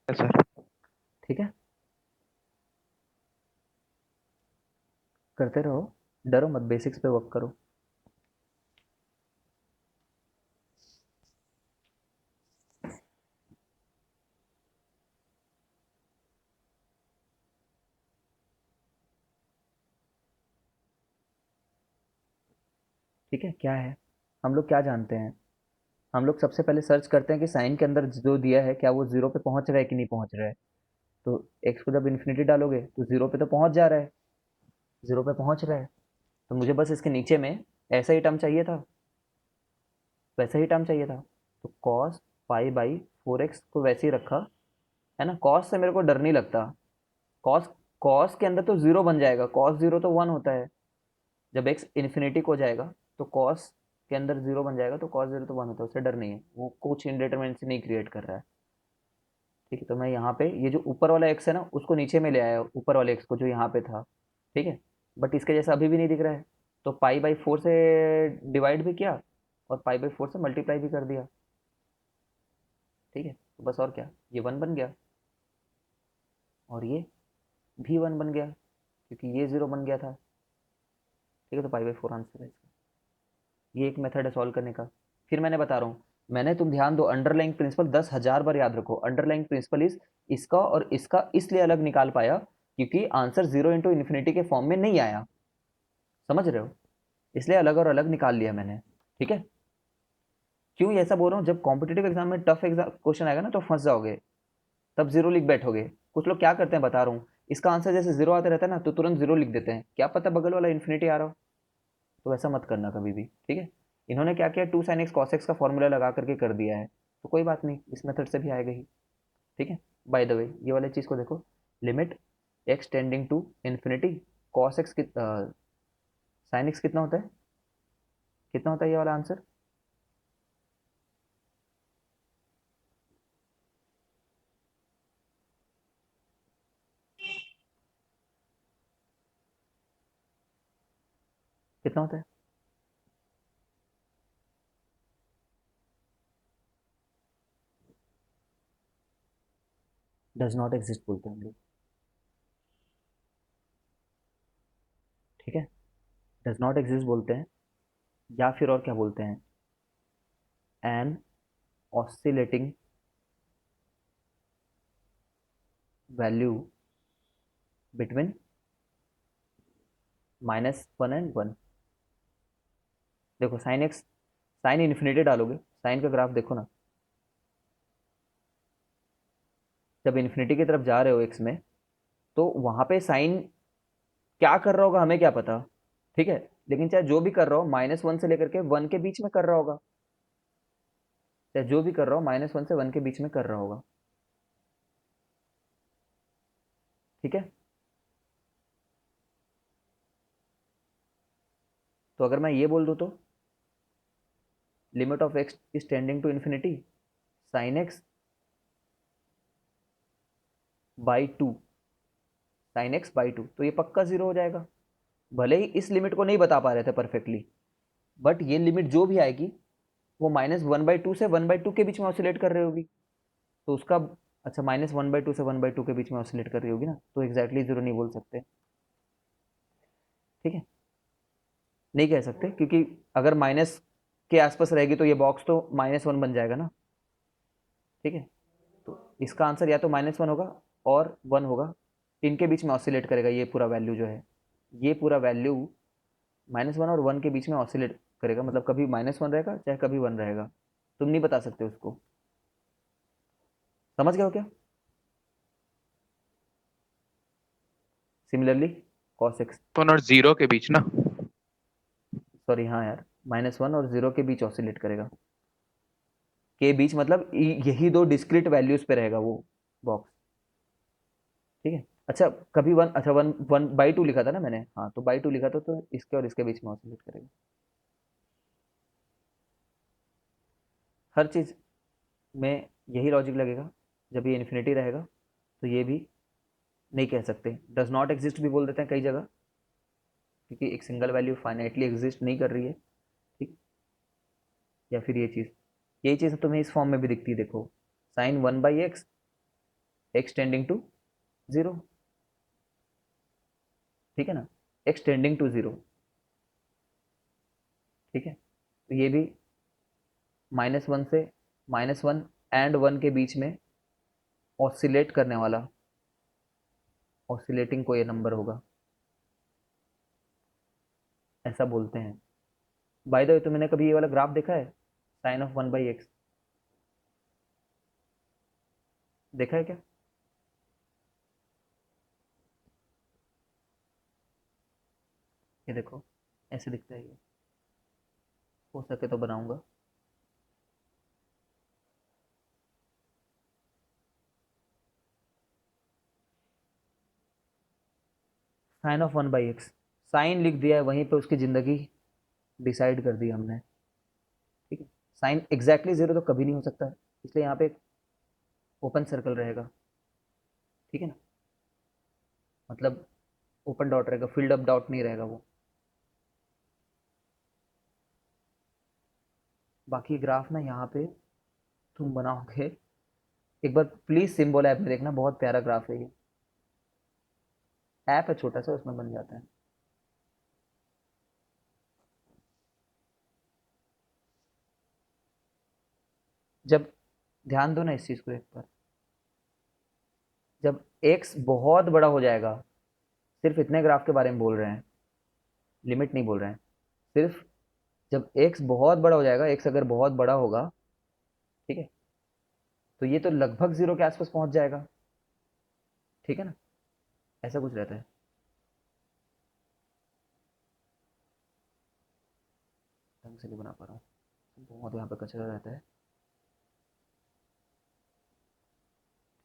सर ठीक है, करते रहो, डरो मत, बेसिक्स पे वर्क करो। ठीक है, क्या है, हम लोग क्या जानते हैं? हम लोग सबसे पहले सर्च करते हैं कि साइन के अंदर जो दिया है क्या वो जीरो पे पहुंच रहा है कि नहीं पहुंच रहा है। तो एक्स को जब इन्फिनिटी डालोगे तो जीरो पे तो पहुंच जा रहा है, जीरो पे पहुंच रहा है। तो मुझे बस इसके नीचे में ऐसा ही टर्म चाहिए था, वैसा ही टर्म चाहिए था। तो कॉस पाई बाई 4x को वैसे ही रखा, है ना। कॉस से मेरे को डर नहीं लगता, कॉस कॉस के अंदर तो जीरो बन जाएगा, कॉस जीरो तो वन होता है। जब एक्स इन्फिनिटी को जाएगा तो कॉस के अंदर जीरो बन जाएगा, तो कॉस जीरो तो वन होता है, उससे डर नहीं है, वो कुछ इंडिटरमिनेसी नहीं क्रिएट कर रहा है। ठीक है, तो मैं यहाँ पे ये जो ऊपर वाला एक्स है ना उसको नीचे में ले आया, ऊपर वाले एक्स को जो यहाँ पे था। ठीक है, बट इसके जैसा अभी भी नहीं दिख रहा है, तो पाई बाई फोर से डिवाइड भी किया और पाई बाई फोर से मल्टीप्लाई भी कर दिया। ठीक है, तो बस और क्या, ये वन बन गया और ये भी वन बन गया, क्योंकि ये जीरो बन गया था। ठीक है, तो पाई बाई फोर आंसर है इसका। ये एक मेथड है सॉल्व करने का। फिर मैंने बता रहा हूँ, मैंने, तुम ध्यान दो, अंडरलाइंग प्रिंसिपल 10,000 बार याद रखो। अंडरलाइंग प्रिंसिपल इज, इसका और इसका इसलिए अलग निकाल पाया क्योंकि आंसर जीरो इंटू इन्फिनिटी के फॉर्म में नहीं आया, समझ रहे हो, इसलिए अलग और अलग निकाल लिया मैंने। ठीक है, क्यों ऐसा बोल रहा हूँ, जब कॉम्पिटेटिव एग्जाम में टफ एग्जाम क्वेश्चन आएगा ना तो फंस जाओगे, तब जीरो लिख बैठोगे। कुछ लोग क्या करते हैं बता रहा हूँ, इसका आंसर जैसे जीरो आता रहता है ना तो तुरंत जीरो लिख देते हैं, क्या पता बगल वाला इन्फिनिटी आ रहा हो। तो ऐसा मत करना कभी भी, ठीक है। इन्होंने क्या किया, two sine x cos x का फॉर्मूला लगा करके कर दिया है, तो कोई बात नहीं, इस मेथड से भी आएगा ही। ठीक है, बाय द वे ये वाले चीज़ को देखो, limit x tending to infinity, cos x sine x कितना होता है, कितना होता है ये वाला आंसर? कितना होता है? डज नॉट एग्जिस्ट बोलते हैं हम लोग। ठीक है, डज नॉट एग्जिस्ट बोलते हैं, या फिर और क्या बोलते हैं, an oscillating value between -1 and 1। देखो साइन एक्स, साइन इन्फिनिटी डालोगे, साइन का ग्राफ देखो ना, जब इन्फिनिटी की तरफ जा रहे हो एक्स में, तो वहां पे साइन क्या कर रहा होगा हमें क्या पता। ठीक है, लेकिन चाहे जो भी कर रहा हो, -1 से लेकर के 1 के बीच में कर रहा होगा, चाहे जो भी कर रहा हो -1 से 1 के बीच में कर रहा होगा। ठीक है, तो अगर मैं ये बोल दूं तो, limit of x is tending to infinity, sine x by two, sine x by two, तो ये पक्का जीरो हो जाएगा। भले ही इस लिमिट को नहीं बता पा रहे थे परफेक्टली, बट ये लिमिट जो भी आएगी वो -1/2 से 1/2 के बीच में ऑसिलेट कर रही होगी, तो उसका अच्छा -1/2 से 1/2 के बीच में ऑसिलेट कर रही होगी ना, तो एग्जैक्टली जीरो नहीं बोल सकते। ठीक है, नहीं कह सकते, क्योंकि अगर माइनस के आसपास रहेगी तो ये बॉक्स तो -1 बन जाएगा ना। ठीक है, तो इसका आंसर या तो -1 होगा और 1 होगा, इनके बीच में ऑसिलेट करेगा ये पूरा वैल्यू जो है, ये पूरा वैल्यू -1 और 1 के बीच में ऑसिलेट करेगा, मतलब कभी -1 रहेगा चाहे कभी 1 रहेगा, तुम नहीं बता सकते उसको। समझ गए हो क्या? सिमिलरली cos x, 1 और 0 के बीच ना। सॉरी हाँ यार, -1 और 0 के बीच ऑसिलेट करेगा, के बीच मतलब यही दो डिस्क्रीट वैल्यूज पे रहेगा वो बॉक्स। ठीक है, अच्छा कभी 1, अच्छा 1/2 लिखा था ना मैंने, हाँ तो बाई टू लिखा था, तो इसके और इसके बीच में ऑसिलेट करेगा। हर चीज़ में यही लॉजिक लगेगा, जब ये इन्फिनिटी रहेगा तो ये भी नहीं कह सकते, डज नॉट एग्जिस्ट भी बोल देते हैं कई जगह, क्योंकि एक सिंगल वैल्यू फाइनाइटली एग्जिस्ट नहीं कर रही है। ठीक, या फिर ये चीज़, यही चीज़ तुम्हें इस फॉर्म में भी दिखती है, देखो sign 1/x, x tending to 0। ठीक है ना, एक्स टेंडिंग टू 0। ठीक है, तो ये भी -1 से -1 एंड 1 के बीच में ऑसिलेट करने वाला, ऑसिलेटिंग कोई नंबर होगा, ऐसा बोलते हैं। बाय द वे, तुमने कभी ये वाला ग्राफ देखा है, साइन ऑफ 1/x, देखा है क्या? ये देखो, ऐसे दिखता है ये, हो सके तो बनाऊंगा। साइन ऑफ 1/x, साइन लिख दिया है वहीं पे, उसकी ज़िंदगी डिसाइड कर दी हमने। ठीक है, साइन एग्जैक्टली जीरो तो कभी नहीं हो सकता है, इसलिए यहाँ पे एक ओपन सर्कल रहेगा। ठीक है ना, मतलब ओपन डॉट रहेगा, फील्ड अप डॉट नहीं रहेगा वो। बाकी ग्राफ ना यहाँ पे तुम बनाओगे, एक बार प्लीज सिंबल ऐप में देखना, बहुत प्यारा ग्राफ है ये, ऐप है छोटा सा, उसमें बन जाता है। जब ध्यान दो ना इस चीज को एक बार, जब x बहुत बड़ा हो जाएगा, सिर्फ इतने ग्राफ के बारे में बोल रहे हैं, लिमिट नहीं बोल रहे हैं, सिर्फ जब x बहुत बड़ा हो जाएगा, x अगर बहुत बड़ा होगा, ठीक है, तो ये तो लगभग जीरो के आसपास पहुंच जाएगा। ठीक है ना, ऐसा कुछ रहता है। ढंग से नहीं बना पा रहा हूँ, बहुत यहाँ पे कचरा रहता है।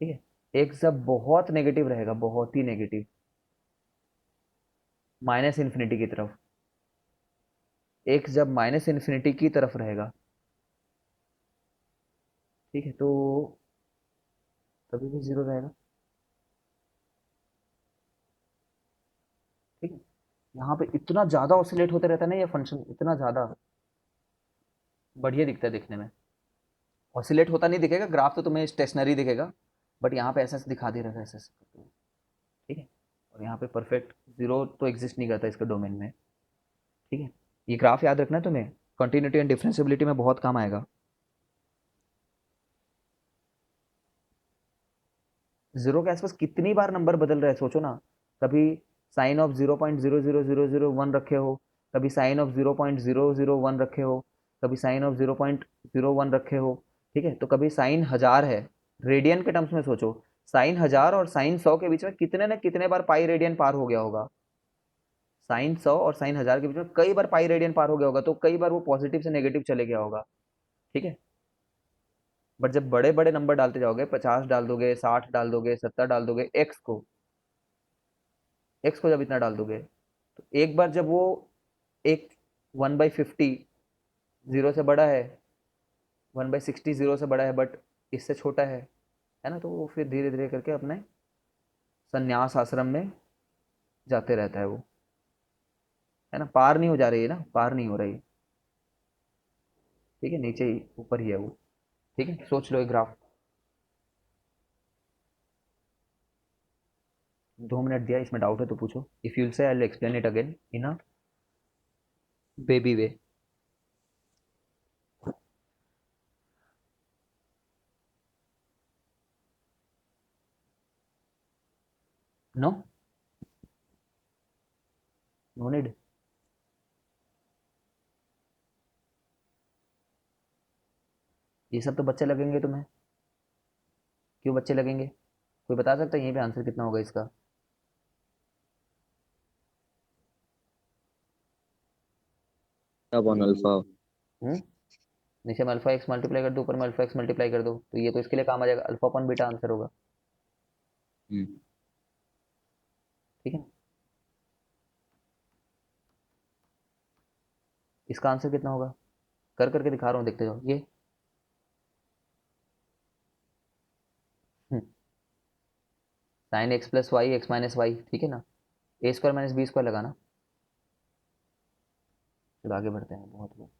ठीक है, x जब बहुत नेगेटिव रहेगा, बहुत ही नेगेटिव, माइनस इन्फिनिटी की तरफ, x जब माइनस इन्फिनिटी की तरफ रहेगा, ठीक है, तो तभी भी जीरो रहेगा। ठीक है, यहाँ पे इतना ज़्यादा ऑसिलेट होते रहता है ना ये फंक्शन, इतना ज़्यादा बढ़िया दिखता है दिखने में। ऑसिलेट होता नहीं दिखेगा, ग्राफ तो तुम्हें स्टेशनरी दिखेगा, बट यहाँ पे ऐसा दिखा दे रहा है, ऐसा करके। ठीक है, और यहाँ पे परफेक्ट जीरो तो एग्जिस्ट नहीं करता इसके डोमेन में। ठीक है, ये ग्राफ याद रखना है तुम्हें, कंटिन्यूटी एंड डिफरेंशियबिलिटी में बहुत काम आएगा। जीरो के आसपास कितनी बार नंबर बदल रहा है सोचो ना, कभी साइन ऑफ 0.00001 रखे हो, कभी साइन ऑफ 0.001 रखे हो, कभी साइन ऑफ 0.01 रखे हो। ठीक है, तो कभी साइन 1000 है, रेडियन के टर्म्स में सोचो, साइन 1000 और साइन 100 के बीच में कितने न कितने बार पाई रेडियन पार हो गया होगा, साइन 100 और साइन 1000 के बीच में कई बार पाई रेडियन पार हो गया होगा, तो कई बार वो पॉजिटिव से नेगेटिव चले गया होगा। ठीक है, बट जब बड़े बड़े नंबर डालते जाओगे, 50 डाल दोगे, 60 डाल दोगे, 70 डाल दोगे, एक्स को जब इतना डाल दोगे, तो एक बार जब वो एक 1/50 जीरो से बड़ा है, 1/60 जीरो से बड़ा है, बट इससे छोटा है ना, तो वो फिर धीरे धीरे करके अपने संन्यास आश्रम में जाते रहता है वो, है ना। पार नहीं हो जा रही है ना, पार नहीं हो रही। ठीक है, नीचे ही ऊपर ही है वो। ठीक है, सोच लो एक ग्राफ। 2 मिनट दिया, इसमें डाउट है तो पूछो। If you say I will explain it again in a baby way. No, no need. ये सब तो बच्चे लगेंगे तुम्हें। क्यों बच्चे लगेंगे? कोई बता सकता है यहीं पे आंसर कितना होगा इसका? Upon alpha. हम्म। नीचे में अल्फा एक्स मल्टीप्लाई कर दो, ऊपर में अल्फा एक्स मल्टीप्लाई कर दो, तो ये तो इसके लिए काम आ जाएगा, अल्फा अपॉन बीटा आंसर होगा। ठीक है, इसका आंसर कितना होगा? कर करके दिखा रहा हूँ, देखते जाओ। ये sine x plus y x minus y, ठीक है ना। A square minus b square लगाना। चलो आगे बढ़ते हैं, बहुत बहुत।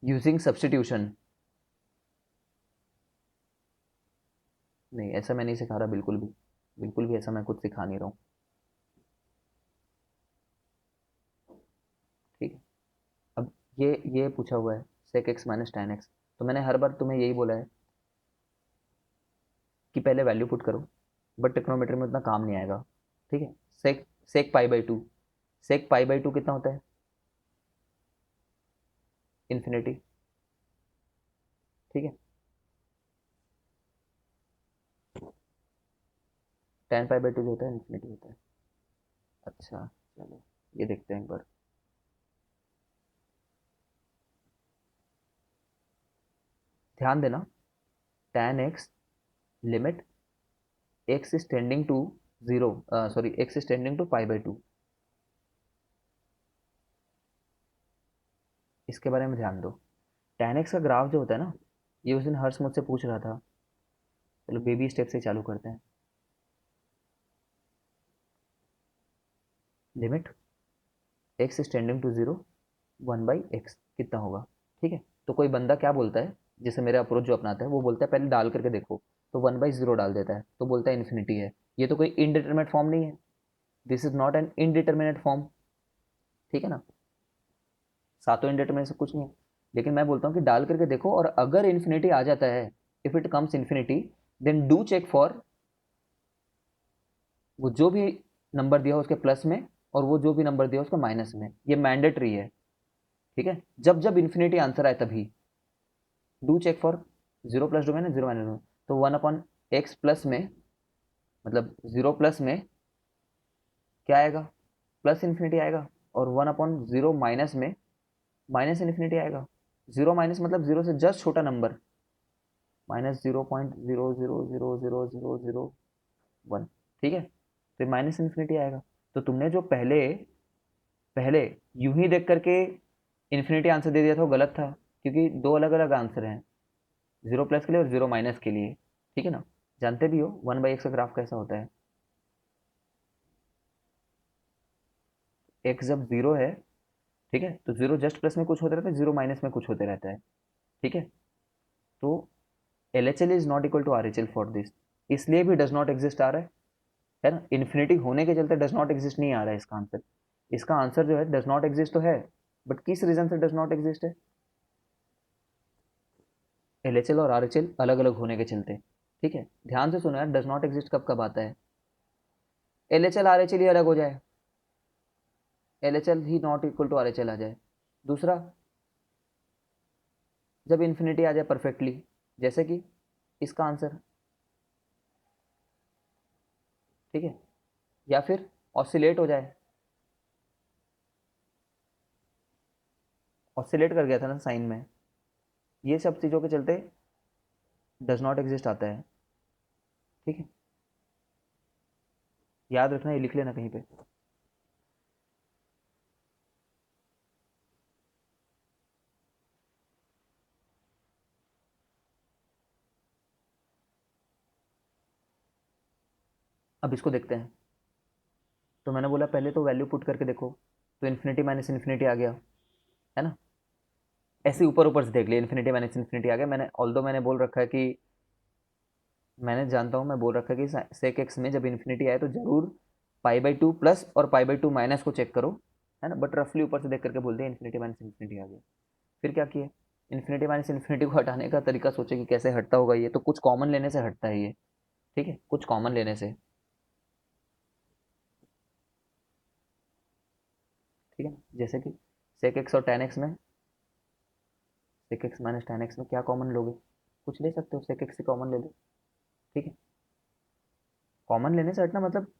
Using substitution. नहीं, ऐसा मैं नहीं सिखा रहा, बिल्कुल भी। बिल्कुल भी ऐसा मैं कुछ सिखा नहीं रहा हूँ। ठीक है। अब ये पूछा हुआ है sec x minus tan x, तो मैंने हर बार तुम्हें यही बोला है कि पहले वैल्यू पुट करो, बट ट्रिग्नोमेट्री में उतना काम नहीं आएगा। ठीक है। Sec sec pi by two, sec pi by two कितना होता है? इन्फिनिटी। ठीक है। टेन पाई बाई टू जो होता है इन्फिनिटी होता है। अच्छा, चलो ये देखते हैं एक बार। ध्यान देना, tan x limit x is tending to zero, sorry x is tending to pi by two, इसके बारे में ध्यान दो। टेन एक्स का ग्राफ जो होता है ना, ये उस दिन हर्ष मुझसे पूछ रहा था। चलो बेबी स्टेप से चालू करते हैं। Limit x is tending to zero, 1/x कितना होगा? ठीक है। तो कोई बंदा क्या बोलता है, जैसे मेरा अप्रोच जो अपनाता है, वो बोलता है पहले डाल करके देखो, तो 1/0 डाल देता है, तो बोलता है इन्फिनिटी है। ये तो कोई इनडिटरमिनेट फॉर्म नहीं है, this is not an indeterminate form. ठीक है ना, सातों इनडिटरमिनेट से कुछ नहीं है। लेकिन मैं बोलता हूँ कि डाल करके देखो, और अगर इन्फिनिटी आ जाता है, if it comes infinity, then do check for वो जो भी नंबर दिया हो उसके प्लस में, और वो जो भी नंबर दिया हो उसके माइनस में। ये मैंडेटरी है। ठीक है, जब जब इन्फिनिटी आंसर आए तभी do check for zero plus domain है, जीरो माइनस डोमेन। तो 1/x प्लस में, मतलब जीरो प्लस में क्या आएगा? प्लस इन्फिनिटी आएगा। और 1/0 माइनस में माइनस इन्फिनिटी आएगा। जीरो माइनस मतलब जीरो से जस्ट छोटा नंबर, -0.0000001। ठीक है, फिर माइनस इन्फिनिटी आएगा। तो तुमने जो पहले पहले यूं ही देख करके इन्फिनिटी आंसर दे दिया था, वो गलत था, क्योंकि दो अलग अलग आंसर हैं, जीरो प्लस के लिए और जीरो माइनस के लिए। ठीक है ना। जानते भी हो 1/x का ग्राफ कैसा होता है। एक्स जब जीरो है, ठीक है, तो जीरो जस्ट प्लस में कुछ होते रहता है, जीरो माइनस में कुछ होते रहता है। ठीक है। तो L H L is not equal to R H L for this, इसलिए भी डज नॉट एग्जिस्ट आ रहा है ना। इन्फिनिटी होने के चलते डज नॉट एग्जिस्ट नहीं आ रहा है इसका आंसर। इसका आंसर जो है डज नॉट एग्जिस्ट तो है, बट किस रीजन से डज नॉट एग्जिस्ट है? एल एच एल और आर एच एल अलग अलग होने के चलते। ठीक है, ध्यान से सुनो यार, डज नॉट एग्जिस्ट कब कब आता है? L H L R H L ही अलग हो जाए, एल एच एल ही not equal to R H L आ जाए। दूसरा, जब इन्फिनिटी आ जाए परफेक्टली, जैसे कि इसका आंसर। ठीक है, या फिर ऑसिलेट हो जाए, ऑसिलेट कर गया था ना साइन में। ये सब चीज़ों के चलते डज नॉट एग्जिस्ट आता है। ठीक है, याद रखना, ये लिख लेना कहीं पे। अब इसको देखते हैं। तो मैंने बोला पहले तो वैल्यू पुट करके देखो, तो इन्फिनिटी माइनस इन्फिनिटी आ गया, है ना। ऐसे ऊपर ऊपर से देख लिया, इन्फिनिटी माइनस इन्फिनिटी आ गया। मैंने ऑल्दो मैंने बोल रखा है कि मैंने जानता हूँ, मैं बोल रखा है कि सेक एक्स में जब इन्फिनिटी आए तो जरूर पाई/2 प्लस और पाई/2 माइनस को चेक करो, है ना। बट रफली ऊपर से देख करके बोल दिया इन्फिनिटी माइनस इन्फिनिटी आ गया। फिर क्या किया, इन्फिनिटी माइनस इन्फिनिटी को हटाने का तरीका सोचे कि कैसे हटता होगा ये। तो कुछ कॉमन लेने से हटता है ये, ठीक है, कुछ कॉमन लेने से, ठीक है ना। जैसे कि सेक एक्स और टेन एक्स में, sec x minus tan x में क्या कॉमन लोगे, कुछ ले सकते हो, सेक एक्स से कॉमन ले लो, ठीक है। कॉमन लेने से हटना मतलब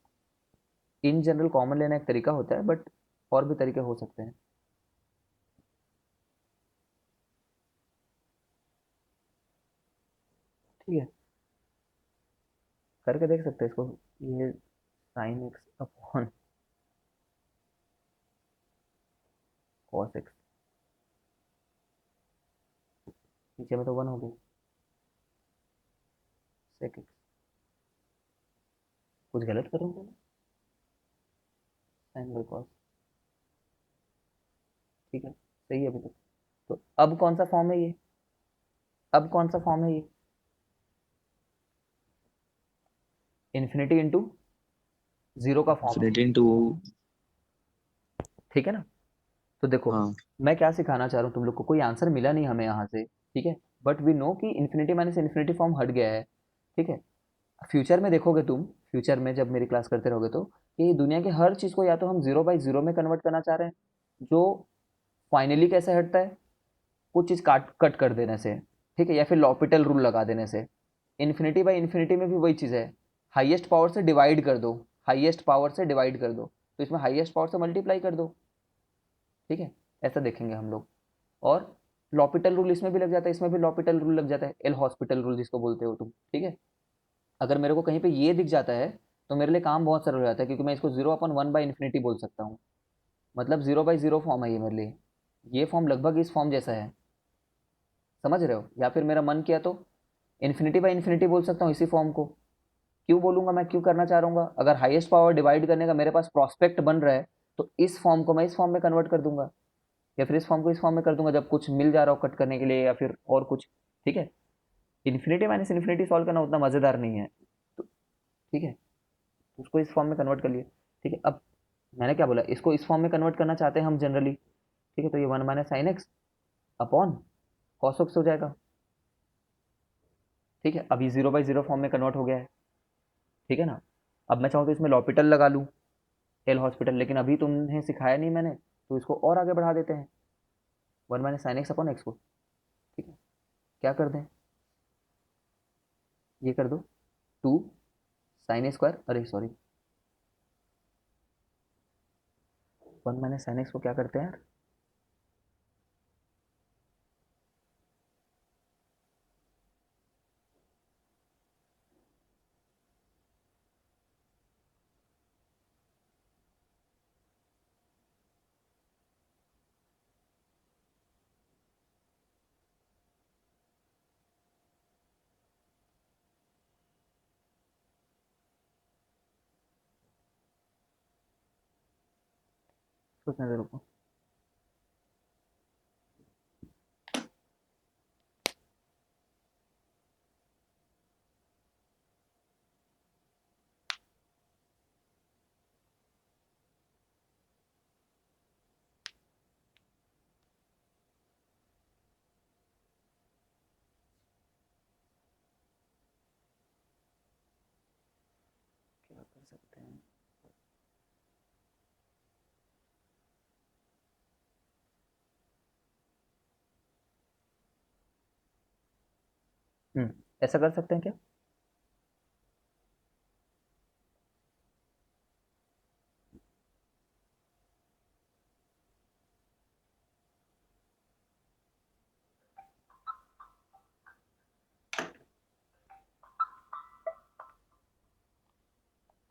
इन जनरल कॉमन लेना एक तरीका होता है, बट और भी तरीके हो सकते हैं, ठीक है। करके देख सकते हैं इसको। ये sine x upon cos x, नीचे में तो वन हो गई, सेक एक्स, कुछ गलत कर रहा हूँ क्या? साइन बाई कॉस, ठीक है, सही है अभी तक। तो अब कौन सा फॉर्म है ये, अब कौन सा फॉर्म है ये, इन्फिनिटी इंटू जीरो का फॉर्म है, इन्फिनिटी इनटू, ठीक है ना। तो देखो हाँ मैं क्या सिखाना चाह रहा हूँ तुम लोग को, कोई आंसर मिला नहीं हमें यहाँ से, ठीक है। बट वी नो कि इन्फिनिटी माइनस इन्फिनिटी फॉर्म हट गया है, ठीक है। फ्यूचर में देखोगे तुम, फ्यूचर में जब मेरी क्लास करते रहोगे तो, कि दुनिया के हर चीज़ को या तो हम जीरो बाई जीरो में कन्वर्ट करना चाह रहे हैं, जो फाइनली कैसे हटता है, कुछ चीज़ काट कट कर देने से, ठीक है, या फिर लॉपिटल रूल लगा देने से। इन्फिनिटी बाई इन्फिनिटी में भी वही चीज़ है, हाईएस्ट पावर से डिवाइड कर दो, हाईएस्ट पावर से डिवाइड कर दो, तो इसमें हाईएस्ट पावर से मल्टीप्लाई कर दो, ठीक है। ऐसा देखेंगे हम लोग। और लॉपिटल रूल इसमें भी लग जाता है, इसमें भी लॉपिटल रूल लग जाता है, एल हॉस्पिटल रूल जिसको बोलते हो तुम, ठीक है। अगर मेरे को कहीं पे ये दिख जाता है तो मेरे लिए काम बहुत सरल हो जाता है, क्योंकि मैं इसको zero upon one by infinity बोल सकता हूँ। मतलब जीरो बाई जीरो फॉर्म है ये मेरे लिए, ये फॉर्म लगभग इस फॉर्म जैसा है, समझ रहे हो। या फिर मेरा मन किया तो इन्फिनिटी बाई इन्फिनिटी बोल सकता हूँ इसी फॉर्म को। क्यों बोलूंगा, मैं क्यों करना चाह रहा हूँ, अगर हाईएस्ट पावर डिवाइड करने का मेरे पास प्रॉस्पेक्ट बन रहा है, तो इस फॉर्म को मैं इस फॉर्म में कन्वर्ट कर दूंगा, या फिर इस फॉर्म को इस फॉर्म में कर दूंगा जब कुछ मिल जा रहा हो कट करने के लिए, या फिर और कुछ, ठीक है। इन्फिनिटी माइनस इन्फिनिटी सॉल्व करना उतना मज़ेदार नहीं है, तो ठीक है, उसको इस फॉर्म में कन्वर्ट कर लिया, ठीक है। अब मैंने क्या बोला, इसको इस फॉर्म में कन्वर्ट करना चाहते हैं हम जनरली, ठीक है। तो ये one minus sine x upon cos x हो जाएगा, ठीक है। अभी जीरो बाई जीरो फॉर्म में कन्वर्ट हो गया है, ठीक है ना। अब मैं चाहूँ तो इसमें लॉपिटल लगा लूँ, एल हॉस्पिटल, लेकिन अभी तुम्हें सिखाया नहीं मैंने, तो इसको और आगे बढ़ा देते हैं, one minus sine x upon x को, ठीक है। क्या कर दें, ये कर दो, टू साइन स्क्वायर, अरे sorry, one minus sine x को क्या करते हैं यार, सोचने दो, रुको। क्या कर सकते हैं, ऐसा कर सकते हैं क्या,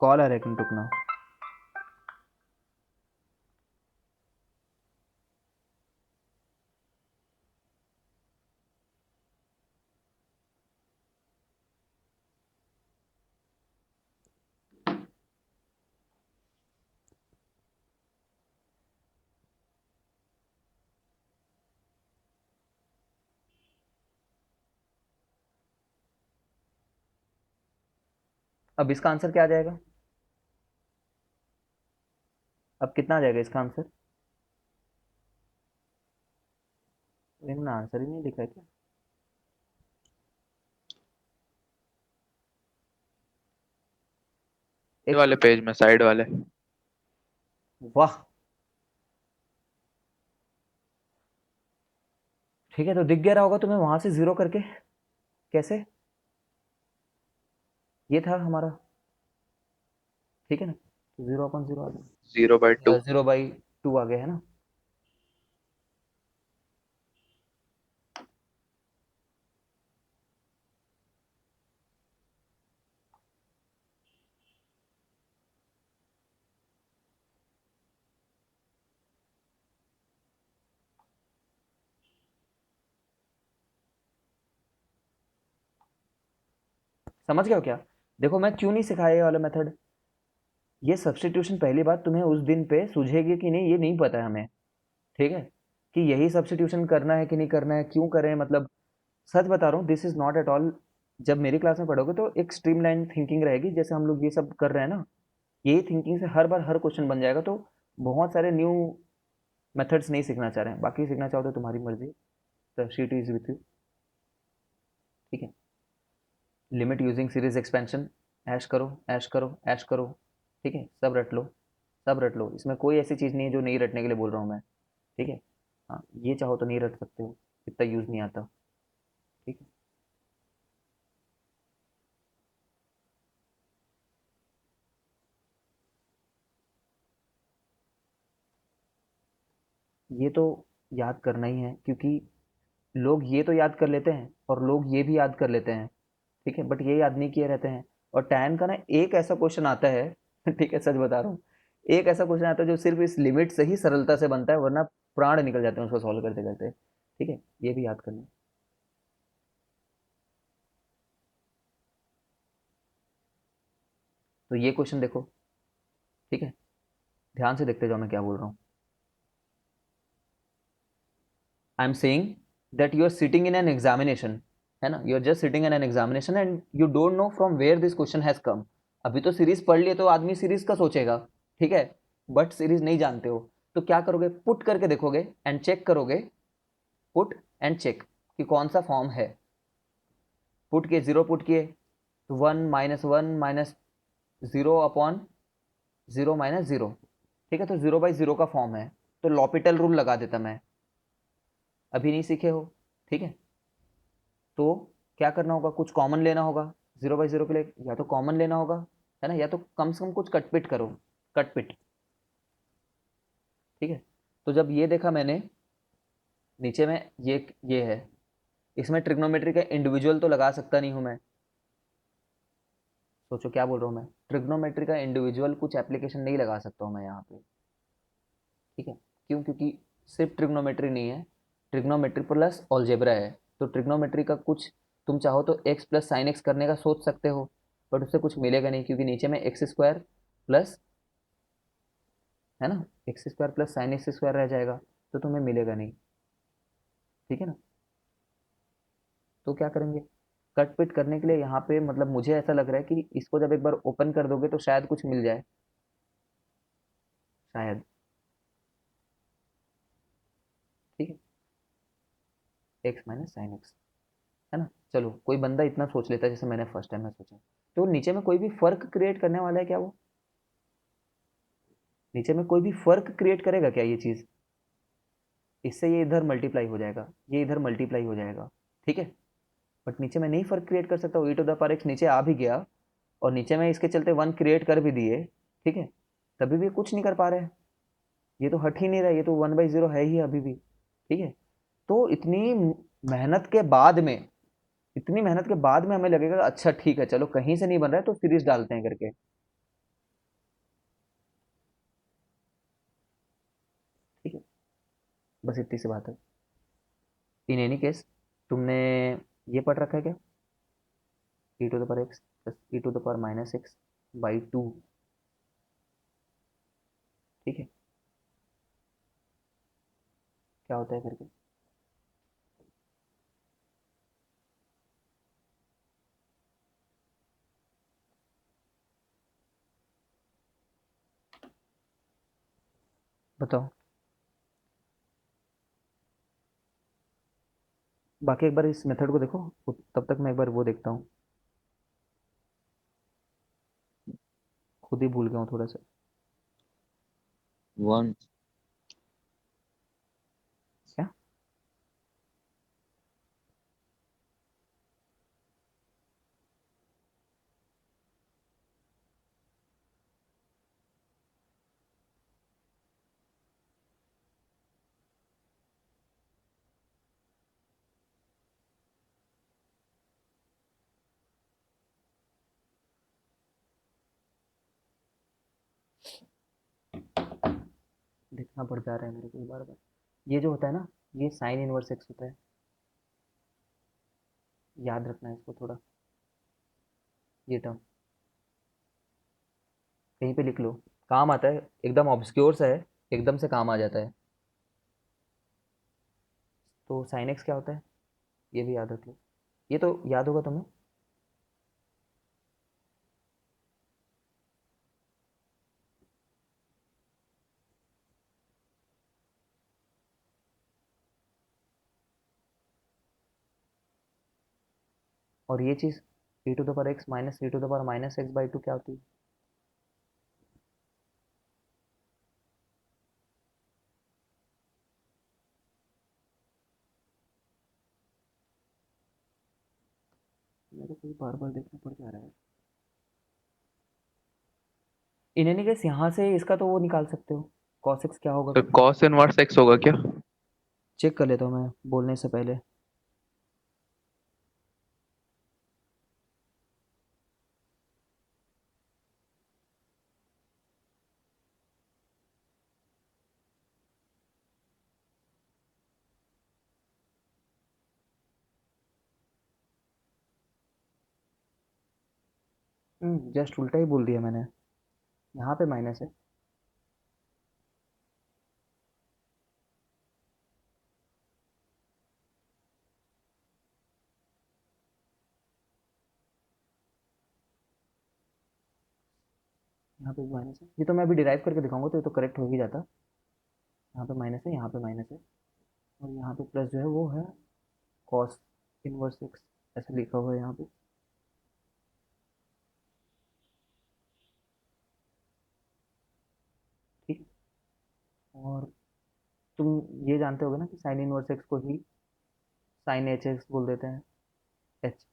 कॉल आ रहा है, एक मिनट रुकना। अब इसका आंसर क्या आ जाएगा? अब कितना आ जाएगा इसका आंसर? इन्होंने आंसर ही नहीं लिखा है क्या? ये एक वाले पेज में साइड वाले। वाह, ठीक है, तो दिख गया रहा होगा तुम्हें वहां से जीरो करके कैसे, ये था हमारा, ठीक है ना, तो 0/0 आ गया, 0/2। 0/2 आ गया है ना। समझ गए हो क्या? देखो मैं क्यों नहीं सिखाया ये वाला मेथड, ये सब्स्टिट्यूशन पहली बात तुम्हें उस दिन पे सूझेगी कि नहीं ये नहीं पता है हमें, ठीक है, कि यही सब्स्टिट्यूशन करना है कि नहीं करना है, क्यों करें, मतलब सच बता रहा हूँ, this is not at all. जब मेरी क्लास में पढ़ोगे तो एक स्ट्रीमलाइन थिंकिंग रहेगी, जैसे हम लोग ये सब कर रहे हैं ना, यही थिंकिंग से हर बार हर क्वेश्चन बन जाएगा। तो बहुत सारे न्यू मेथड्स नहीं सीखना चाह रहे हैं, बाकी सीखना चाहो तो तुम्हारी मर्जी, the sheet is with you, ठीक है। लिमिट यूजिंग सीरीज एक्सपेंशन, ऐश करो ऐश करो ऐश करो, ठीक है, सब रट लो, सब रट लो, इसमें कोई ऐसी चीज़ नहीं है जो नहीं रटने के लिए बोल रहा हूँ मैं, ठीक है। हाँ, ये चाहो तो नहीं रट सकते हो, इतना यूज़ नहीं आता, ठीक है। ये तो याद करना ही है, क्योंकि लोग ये तो याद कर लेते हैं और लोग ये भी याद कर लेते हैं, ठीक है, बट ये याद नहीं किए रहते हैं। और टैन का ना एक ऐसा क्वेश्चन आता है ठीक है, सच बता रहा हूँ, एक ऐसा क्वेश्चन आता है जो सिर्फ इस लिमिट से ही सरलता से बनता है, वरना प्राण निकल जाते हैं उसको सॉल्व करते करते, ठीक है, ये भी याद करना। तो ये क्वेश्चन देखो, ठीक है, ध्यान से देखते जाओ मैं क्या बोल रहा हूँ। I am saying that you are sitting in an examination, है ना, you are just sitting in an examination and you don't know from where this question has come. अभी तो सीरीज पढ़ लिए तो आदमी सीरीज का सोचेगा, ठीक है, बट सीरीज नहीं जानते हो, तो क्या करोगे, पुट करके देखोगे एंड चेक करोगे, पुट एंड चेक कि कौन सा फॉर्म है। पुट किए, जीरो पुट किए, तो 1 - 1 - 0/0, ठीक है, तो 0/0 का फॉर्म है, तो लॉपिटल रूल लगा देता मैं। अभी नहीं सीखे हो, ठीक है, तो क्या करना होगा, कुछ कॉमन लेना होगा 0/0 के लिए, या तो कॉमन लेना होगा, है ना, या तो कम से कम कुछ कटपिट करो, कटपिट, ठीक है। तो जब ये देखा मैंने, नीचे में ये है, इसमें ट्रिग्नोमेट्री का इंडिविजुअल तो लगा सकता नहीं हूं मैं, सोचो क्या बोल रहा हूँ मैं, ट्रिग्नोमेट्री का इंडिविजुअल कुछ एप्लीकेशन नहीं लगा सकता हूँ मैं यहाँ पे, ठीक है, क्यों, क्योंकि सिर्फ ट्रिग्नोमेट्री नहीं है, ट्रिग्नोमेट्री प्लस अलजेब्रा है, तो ट्रिग्नोमेट्री का कुछ तुम चाहो तो एक्स प्लस साइन एक्स करने का सोच सकते हो, बट उससे कुछ मिलेगा नहीं, क्योंकि नीचे में एक्स स्क्वायर प्लस, है ना, x square plus sine x square रह जाएगा, तो तुम्हें मिलेगा नहीं, ठीक है ना। तो क्या करेंगे, कट पिट करने के लिए यहाँ पे, मतलब मुझे ऐसा लग रहा है कि इसको जब एक बार ओपन कर दोगे तो शायद कुछ मिल जाए, शायद, ठीक है, एक्स माइनस साइन एक्स, है ना, चलो कोई बंदा इतना सोच लेता है जैसे मैंने फर्स्ट टाइम में सोचा, तो नीचे में कोई भी फर्क क्रिएट करने वाला है क्या, वो नीचे में कोई भी फर्क क्रिएट करेगा क्या ये चीज़, इससे ये इधर मल्टीप्लाई हो जाएगा, ये इधर मल्टीप्लाई हो जाएगा, ठीक है, बट नीचे में नहीं फर्क क्रिएट कर सकता हूँ, e⁻x नीचे आ भी गया और नीचे में इसके चलते 1 क्रिएट कर भी दिए, ठीक है, तभी भी कुछ नहीं कर पा रहे हैं, ये तो हट ही नहीं रहा, ये तो 1/0 है ही अभी भी, ठीक है। तो मेहनत के बाद में इतनी मेहनत के बाद में हमें लगेगा अच्छा ठीक है, चलो कहीं से नहीं बन रहा है तो सीरीज डालते हैं करके, ठीक है, बस इतनी सी बात है। इन एनी केस, तुमने ये पढ़ रखा है क्या, e⁻x प्लस e⁻−x/2, ठीक है, क्या होता है करके, बताओ। बाकी एक बार इस मेथड को देखो, तब तक मैं एक बार वो देखता हूँ, खुद ही भूल गया हूँ थोड़ा सा। 1 क्या? देखना पड़ जा रहा है मेरे को बार बार। ये जो होता है ना, ये साइन इनवर्स एक्स होता है, याद रखना है इसको थोड़ा, ये टर्म कहीं पे लिख लो, काम आता है, एकदम ऑब्सक्योर सा है, एकदम से काम आ जाता है। तो साइन एक्स क्या होता है, ये भी याद रख लो, ये तो याद होगा तुम्हें। और ये चीज़ e to the power x minus e to the power minus x by two क्या होती है? मेरे को बार बार देखना पड़ जा रहा है। इन एनी केस यहाँ से इसका तो वो निकाल सकते हो, cos x क्या होगा तो फिर। cos इनवर्स x होगा क्या? चेक कर लेता हूँ मैं बोलने से पहले। जस्ट उल्टा ही बोल दिया मैंने, यहाँ पे माइनस है। यहाँ पे माइनस है, ये तो मैं अभी डिराइव करके दिखाऊंगा तो ये तो करेक्ट हो ही जाता। यहाँ पे माइनस है, यहाँ पे माइनस है, और यहाँ पे प्लस जो है वो है कॉस इनवर्स एक्स, ऐसा लिखा हुआ है यहाँ पे। ठीक है। और तुम ये जानते होगे ना कि साइन इनवर्स एक्स को ही साइन एच एक्स बोल देते हैं, एच।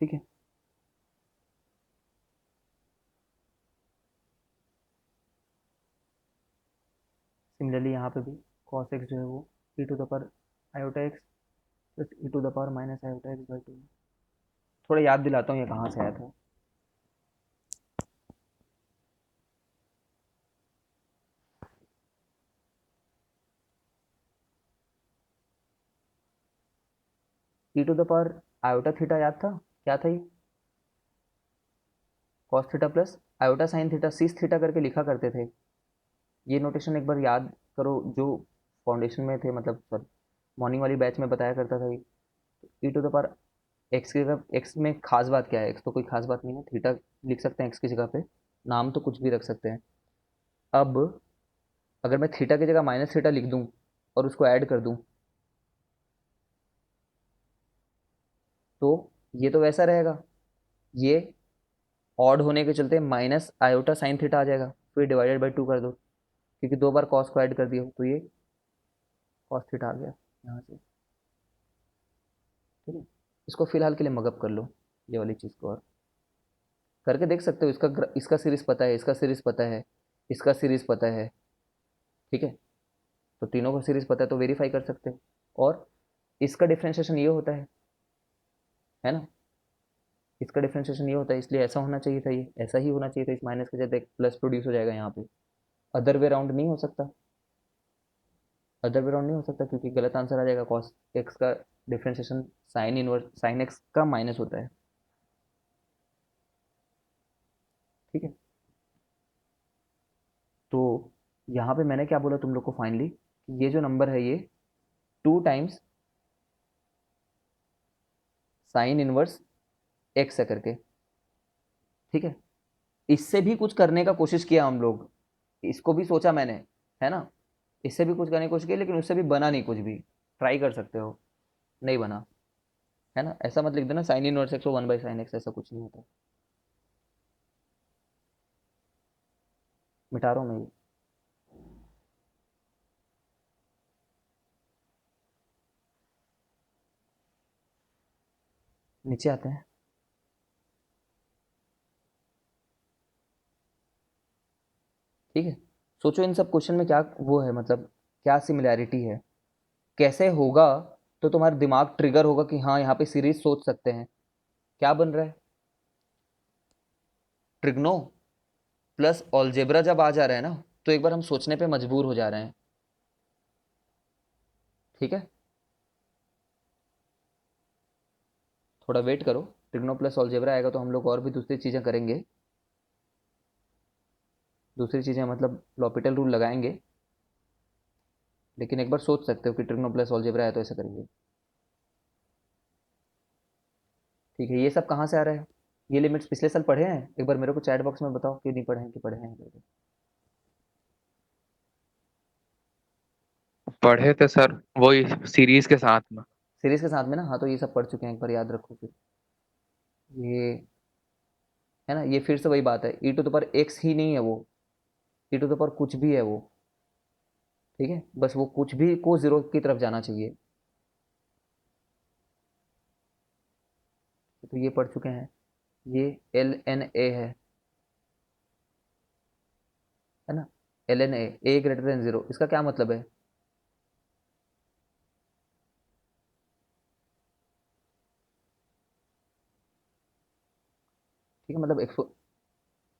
ठीक है। सिमिलरली यहाँ पे भी कॉस एक्स जो है वो e to the power iota x plus e to the power minus iota x by two. थोड़ा याद दिलाता हूँ ये कहाँ से आया था। E to the power iota theta याद था, क्या था ये? Cos theta plus iota sine theta cis theta करके लिखा करते थे। ये नोटेशन एक बार याद करो, जो फाउंडेशन में थे, मतलब सर मॉर्निंग वाली बैच में बताया करता था ये। ई टू द पावर एक्स की जगह, एक्स में खास बात क्या है, एक्स तो कोई खास बात नहीं है, थीटा लिख सकते हैं एक्स की जगह पे, नाम तो कुछ भी रख सकते हैं। अब अगर मैं थीटा की जगह माइनस थीटा लिख दूं और उसको ऐड कर दूं, तो ये तो वैसा रहेगा, ये ऑड होने के चलते माइनस आयोटा साइन थीटा आ जाएगा, फिर डिवाइडेड बाई टू कर दो, क्योंकि दो बार कॉस को ऐड कर दिया तो ये कॉस थीटा आ गया यहाँ से। ठीक है। इसको फिलहाल के लिए मगअप कर लो, ये वाली चीज़ को, और करके देख सकते हो। इसका सीरीज पता है, इसका सीरीज पता है, इसका सीरीज पता है। ठीक है। तो तीनों का सीरीज पता है तो वेरीफाई कर सकते हो। और इसका डिफ्रेंशिएशन ये होता है ना, इसका डिफ्रेंशिएशन ये होता है, इसलिए ऐसा होना चाहिए था, ये ऐसा ही होना चाहिए था, इस माइनस के जगह एक प्लस प्रोड्यूस हो जाएगा यहाँ पे। अदर वे राउंड नहीं हो सकता, अदर वे राउंड नहीं हो सकता, क्योंकि गलत आंसर आ जाएगा। कॉस एक्स का differentiation sine inverse sine x का माइनस होता है। ठीक है। तो यहाँ पे मैंने क्या बोला तुम लोग को फाइनली, कि ये जो नंबर है ये 2 टाइम्स साइन इनवर्स एक्स है करके। ठीक है। इससे भी कुछ करने का कोशिश किया हम लोग, इसको भी सोचा मैंने, है ना, इससे भी कुछ करने की कोशिश की, लेकिन उससे भी बना नहीं कुछ भी। ट्राई कर सकते हो, नहीं बना, है ना। ऐसा मत लिख देना साइन इनवर्स एक्स को 1/sin x, ऐसा कुछ नहीं होता। मिटा रहा हूँ मैं ये। नीचे आते हैं। ठीक है, सोचो इन सब क्वेश्चन में क्या वो है, मतलब क्या सिमिलैरिटी है, कैसे होगा तो तुम्हारा दिमाग ट्रिगर होगा कि हाँ यहाँ पे सीरीज सोच सकते हैं। क्या बन रहा है, ट्रिग्नो प्लस ऑलजेब्रा जब आ जा रहा है ना, तो एक बार हम सोचने पे मजबूर हो जा रहे हैं। ठीक है, थोड़ा वेट करो, ट्रिग्नो प्लस ऑलजेब्रा आएगा तो हम लोग और भी दूसरी चीज़ें करेंगे, दूसरी चीज़ें मतलब लॉपिटल रूल लगाएंगे, लेकिन एक बार सोच सकते हो कि ट्रिग्नो प्लस ऑलजेब्रा है तो ऐसे करेंगे। ठीक है, ये सब कहाँ से आ रहा है, ये लिमिट्स पिछले साल पढ़े हैं, एक बार मेरे को चैट बॉक्स में बताओ कि नहीं पढ़े हैं कि पढ़े हैं। पढ़े थे सर, वही सीरीज के साथ में। सीरीज के साथ में ना, हाँ तो ये सब पढ़ चुके हैं, एक बार याद रखो फिर। ये है ना, ये फिर से वही बात है, ई टू द पावर एक्स ही नहीं है वो, ई टू द पावर कुछ भी है वो। ठीक है, बस वो कुछ भी को जीरो की तरफ जाना चाहिए। तो ये पढ़ चुके हैं, ये एल एन ए है ना, l n a greater than zero, इसका क्या मतलब है, ठीक है, मतलब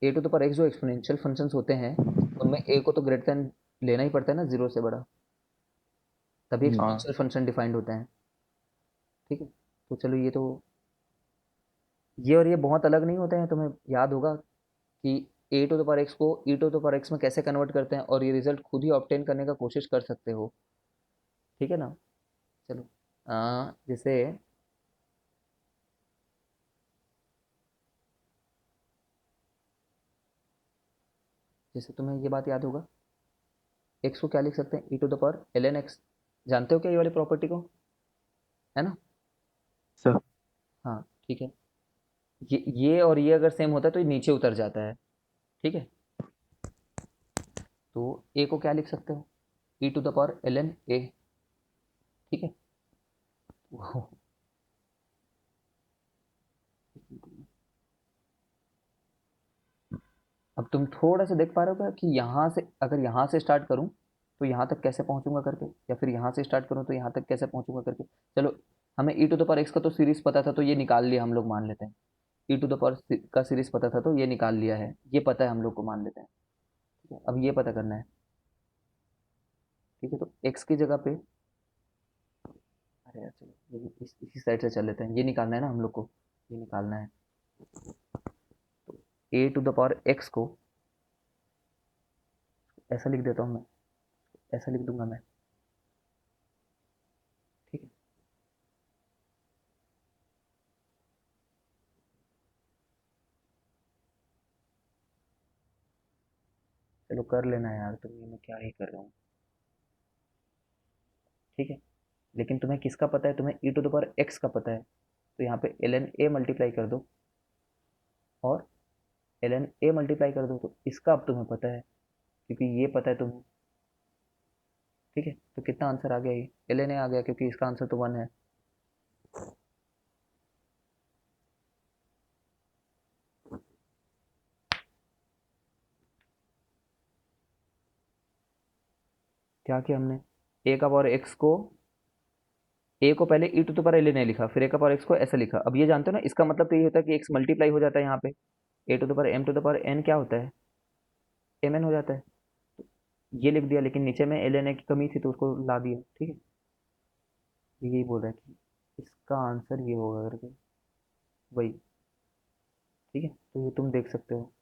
a to the power x जो एक्सपोनेंशियल फंक्शंस होते हैं, उनमें ए को तो ग्रेटर देन लेना ही पड़ता है ना, जीरो से बड़ा, तभी हाँ एक्सपोनेंशियल फंक्शन डिफाइंड होते हैं। ठीक है, तो चलो ये तो, ये और ये बहुत अलग नहीं होते हैं, तुम्हें याद होगा कि ए टू द पावर एक्स को ई टू द पावर एक्स में कैसे कन्वर्ट करते हैं, और ये रिजल्ट खुद ही ऑब्टेन करने का कोशिश कर सकते हो। ठीक है ना, चलो जैसे जैसे तुम्हें ये बात याद होगा, एक्स को क्या लिख सकते हैं, e to the power l n x, जानते हो क्या ये वाली प्रॉपर्टी को, है ना। सर। हाँ ठीक है, ये और ये अगर सेम होता है तो ये नीचे उतर जाता है। ठीक है, तो ए को क्या लिख सकते हो, e to the power l n a. ठीक है, अब तुम थोड़ा सा देख पा रहे हो क्या कि यहाँ से अगर यहाँ से स्टार्ट करूँ तो यहाँ तक कैसे पहुँचूंगा करके, या फिर यहाँ से स्टार्ट करूँ तो यहाँ तक कैसे पहुँचूंगा करके। चलो, हमें ई टू द पावर एक्स का तो सीरीज पता था तो ये निकाल लिया, हम लोग मान लेते हैं। ई टू द पावर का सीरीज पता था तो ये निकाल लिया है, ये पता है हम लोग को, मान लेते हैं। ठीक है, अब ये पता करना है। ठीक है, तो एक्स की जगह पे, अरे यार चलो इसी साइड से चल लेते हैं, ये निकालना है ना हम लोग को, ये निकालना है। तो ए टू द पावर एक्स को ऐसा लिख देता हूँ मैं, ऐसा लिख दूंगा मैं। ठीक है, चलो कर लेना यार, तो ये मैं क्या ही कर रहा हूँ। ठीक है, लेकिन तुम्हें किसका पता है, तुम्हें ई टू द पावर एक्स का पता है, तो यहाँ पे एल एन ए मल्टीप्लाई कर दो, और एल एन ए मल्टीप्लाई कर दो, तो इसका अब तुम्हें पता है, क्योंकि ये पता है तुम्हें। ठीक है, तो कितना आंसर आ गया, ये एल एन ए आ गया, क्योंकि इसका आंसर तो 1 है। क्या किया हमने, ए का पावर एक्स को, ए को पहले e to the power l n a लिखा, फिर ए का पावर एक्स को ऐसे लिखा। अब ये जानते हो ना, इसका मतलब तो ये होता है कि एक्स मल्टीप्लाई हो जाता है यहाँ पे, a to the power m to the power n क्या होता है, एम एन हो जाता है। ये लिख दिया, लेकिन नीचे में एल एन ए की कमी थी तो उसको ला दिया। ठीक है, यही बोल रहा है कि इसका आंसर ये होगा करके, वही। ठीक है, तो ये तुम देख सकते हो।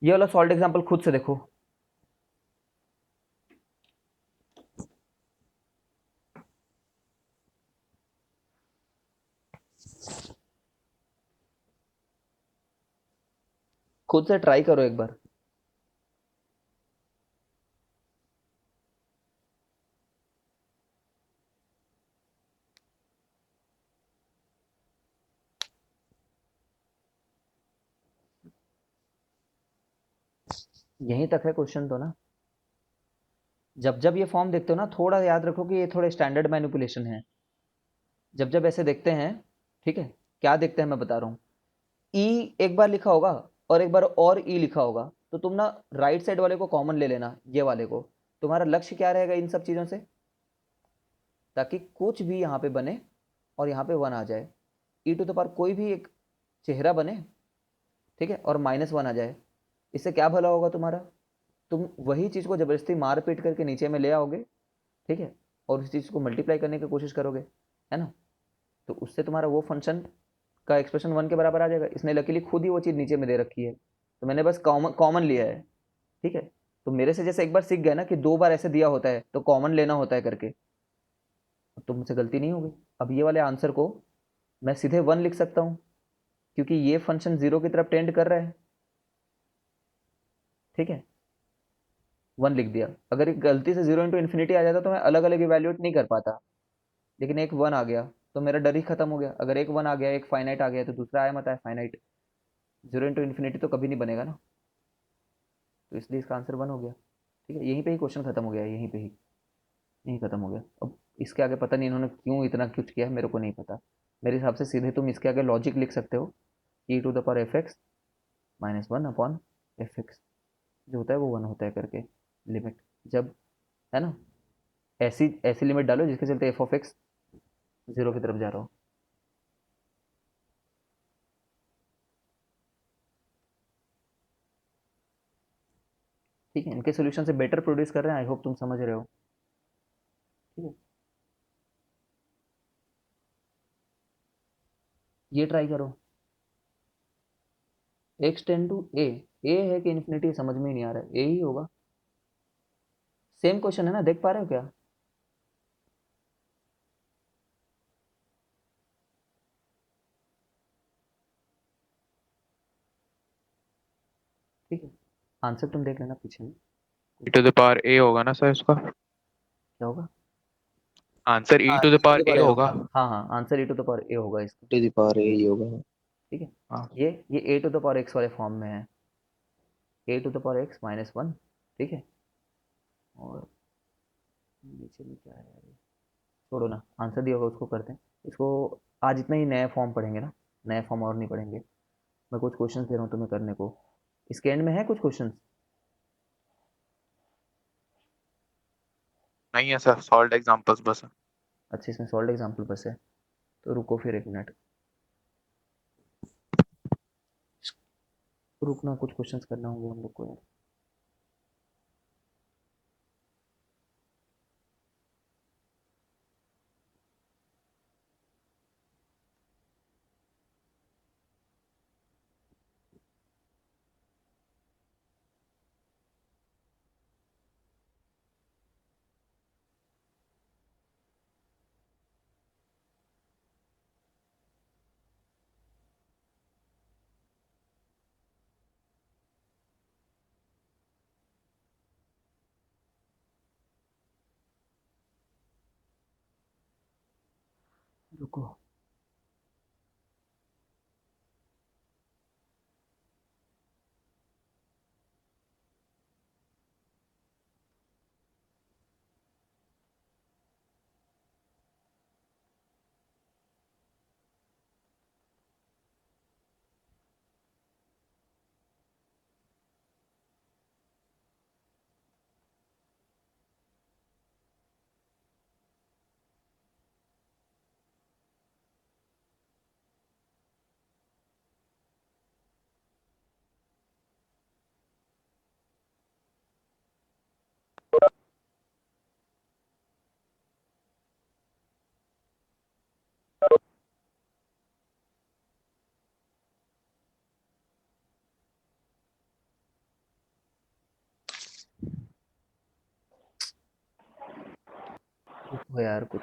ये वाला सॉल्ट एग्जांपल खुद से देखो। खुद से ट्राई करो एक बार। यहीं तक है क्वेश्चन तो ना। जब जब ये फॉर्म देखते हो ना, थोड़ा याद रखो कि ये थोड़े स्टैंडर्ड मैनिपुलेशन है। जब जब ऐसे देखते हैं, ठीक है, क्या देखते हैं मैं बता रहा हूँ। ई एक बार लिखा होगा और एक बार और ई लिखा होगा, तो तुम ना राइट साइड वाले को कॉमन ले लेना, ये वाले को। तुम्हारा लक्ष्य क्या रहेगा इन सब चीज़ों से, ताकि कुछ भी यहाँ पे बने और यहाँ पे वन आ जाए। ई टू द पावर कोई भी एक चेहरा बने, ठीक है, और -1 आ जाए। इससे क्या भला होगा तुम्हारा, तुम वही चीज़ को ज़बरदस्ती मार पीट करके नीचे में ले आओगे, ठीक है, और उस चीज़ को मल्टीप्लाई करने की कोशिश करोगे, है ना। तो उससे तुम्हारा वो फंक्शन का एक्सप्रेशन 1 के बराबर आ जाएगा। इसने लकीली खुद ही वो चीज़ नीचे में दे रखी है, तो मैंने बस कॉमन कॉमन लिया है, ठीक है। तो मेरे से जैसे एक बार सीख गया ना कि 2 बार ऐसे दिया होता है तो कॉमन लेना होता है करके, तो मुझसे गलती नहीं होगी। अब ये वाले आंसर को मैं सीधे 1 लिख सकता हूँ, क्योंकि ये फंक्शन 0 की तरफ टेंड कर रहा है, ठीक है। 1 लिख दिया। अगर एक गलती से 0 इंटू इन्फिनिटी आ जाता तो मैं अलग अलग इवेल्यूएट नहीं कर पाता, लेकिन एक 1 आ गया तो मेरा डर ही खत्म हो गया। अगर एक 1 आ गया, एक फाइनाइट आ गया, तो दूसरा आया मत आया फाइनाइट। 0 इंटू इन्फिनिटी तो कभी नहीं बनेगा ना, तो इसलिए इसका आंसर 1 हो गया, ठीक है। यहीं पे ही क्वेश्चन खत्म हो गया, यहीं पे ही, यहीं खत्म हो गया। अब इसके आगे पता नहीं इन्होंने क्यों इतना कुछ किया है, मेरे को नहीं पता। मेरे हिसाब से सीधे तुम इसके आगे लॉजिक लिख सकते हो, e to the power f x -1 upon f x, जो होता है वो 1 होता है करके, लिमिट जब, है ना, ऐसी ऐसी लिमिट डालो जिसके चलते एफ ऑफ एक्स 0 की तरफ जा रहा हो। ठीक है, इनके सोल्यूशन से बेटर प्रोड्यूस कर रहे हैं, आई होप तुम समझ रहे हो, ठीक है। ये ट्राई करो, एक्स टेन टू ए है कि इन्फिनिटी, समझ में ही नहीं आ रहा है, ए ही होगा। सेम क्वेश्चन है ना, देख पा रहे हो क्या। ठीक है, आंसर तुम देख लेना पीछे में, e to the power a होगा ना सर इसका, क्या होगा। आंसर ई हाँ, to the e to power the a power a होगा। होगा। हाँ हाँ, answer e to the power a होगा इसका, टू द पावर ए होगा। ठीक है। हाँ ये ए टू द पावर एक्स वाले फॉर्म में है, ए टू द पावर एक्स -1, ठीक है। और नीचे में क्या है यार ये? छोड़ो ना, आंसर दिया होगा उसको करते हैं इसको। आज इतना ही नया फॉर्म पढ़ेंगे ना, नया फॉर्म और नहीं पढ़ेंगे। मैं कुछ क्वेश्चंस दे रहा हूँ तुम्हें करने को, इसके एंड में है कुछ क्वेश्चंस। नहीं है सर, सॉल्व एग्जांपल्स बस है। अच्छा, इसमें सॉल्व एग्जाम्पल बस है, तो रुको फिर 1 मिनट, रुकना, कुछ क्वेश्चंस करना होंगे हम लोग को यार। रुको, रुको यार कुछ।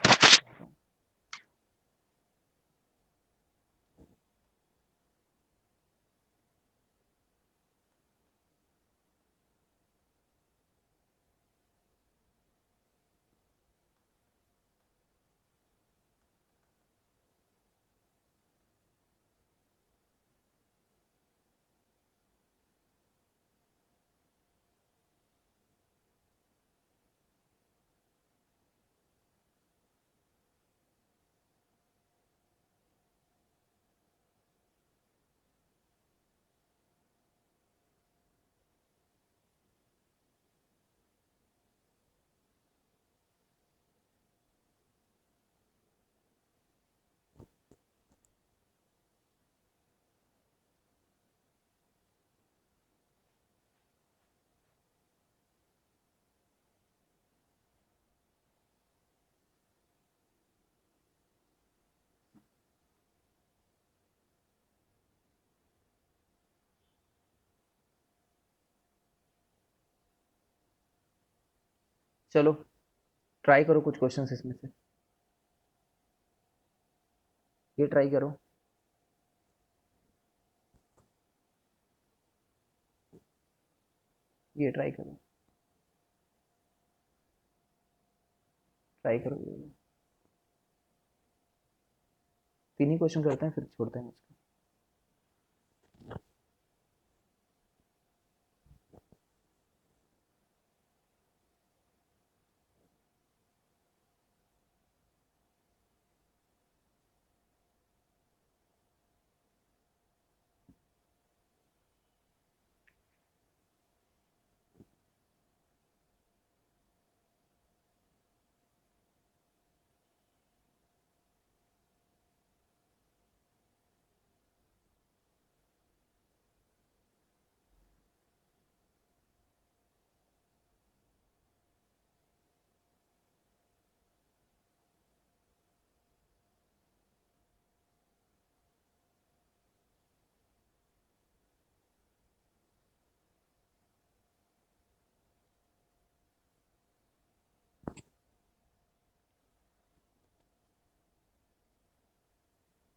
चलो ट्राई करो कुछ क्वेश्चंस इसमें से, ये ट्राई करो। ये ट्राई करो, ट्राई करो ये। 3 ही क्वेश्चन करते हैं फिर छोड़ते हैं इसको।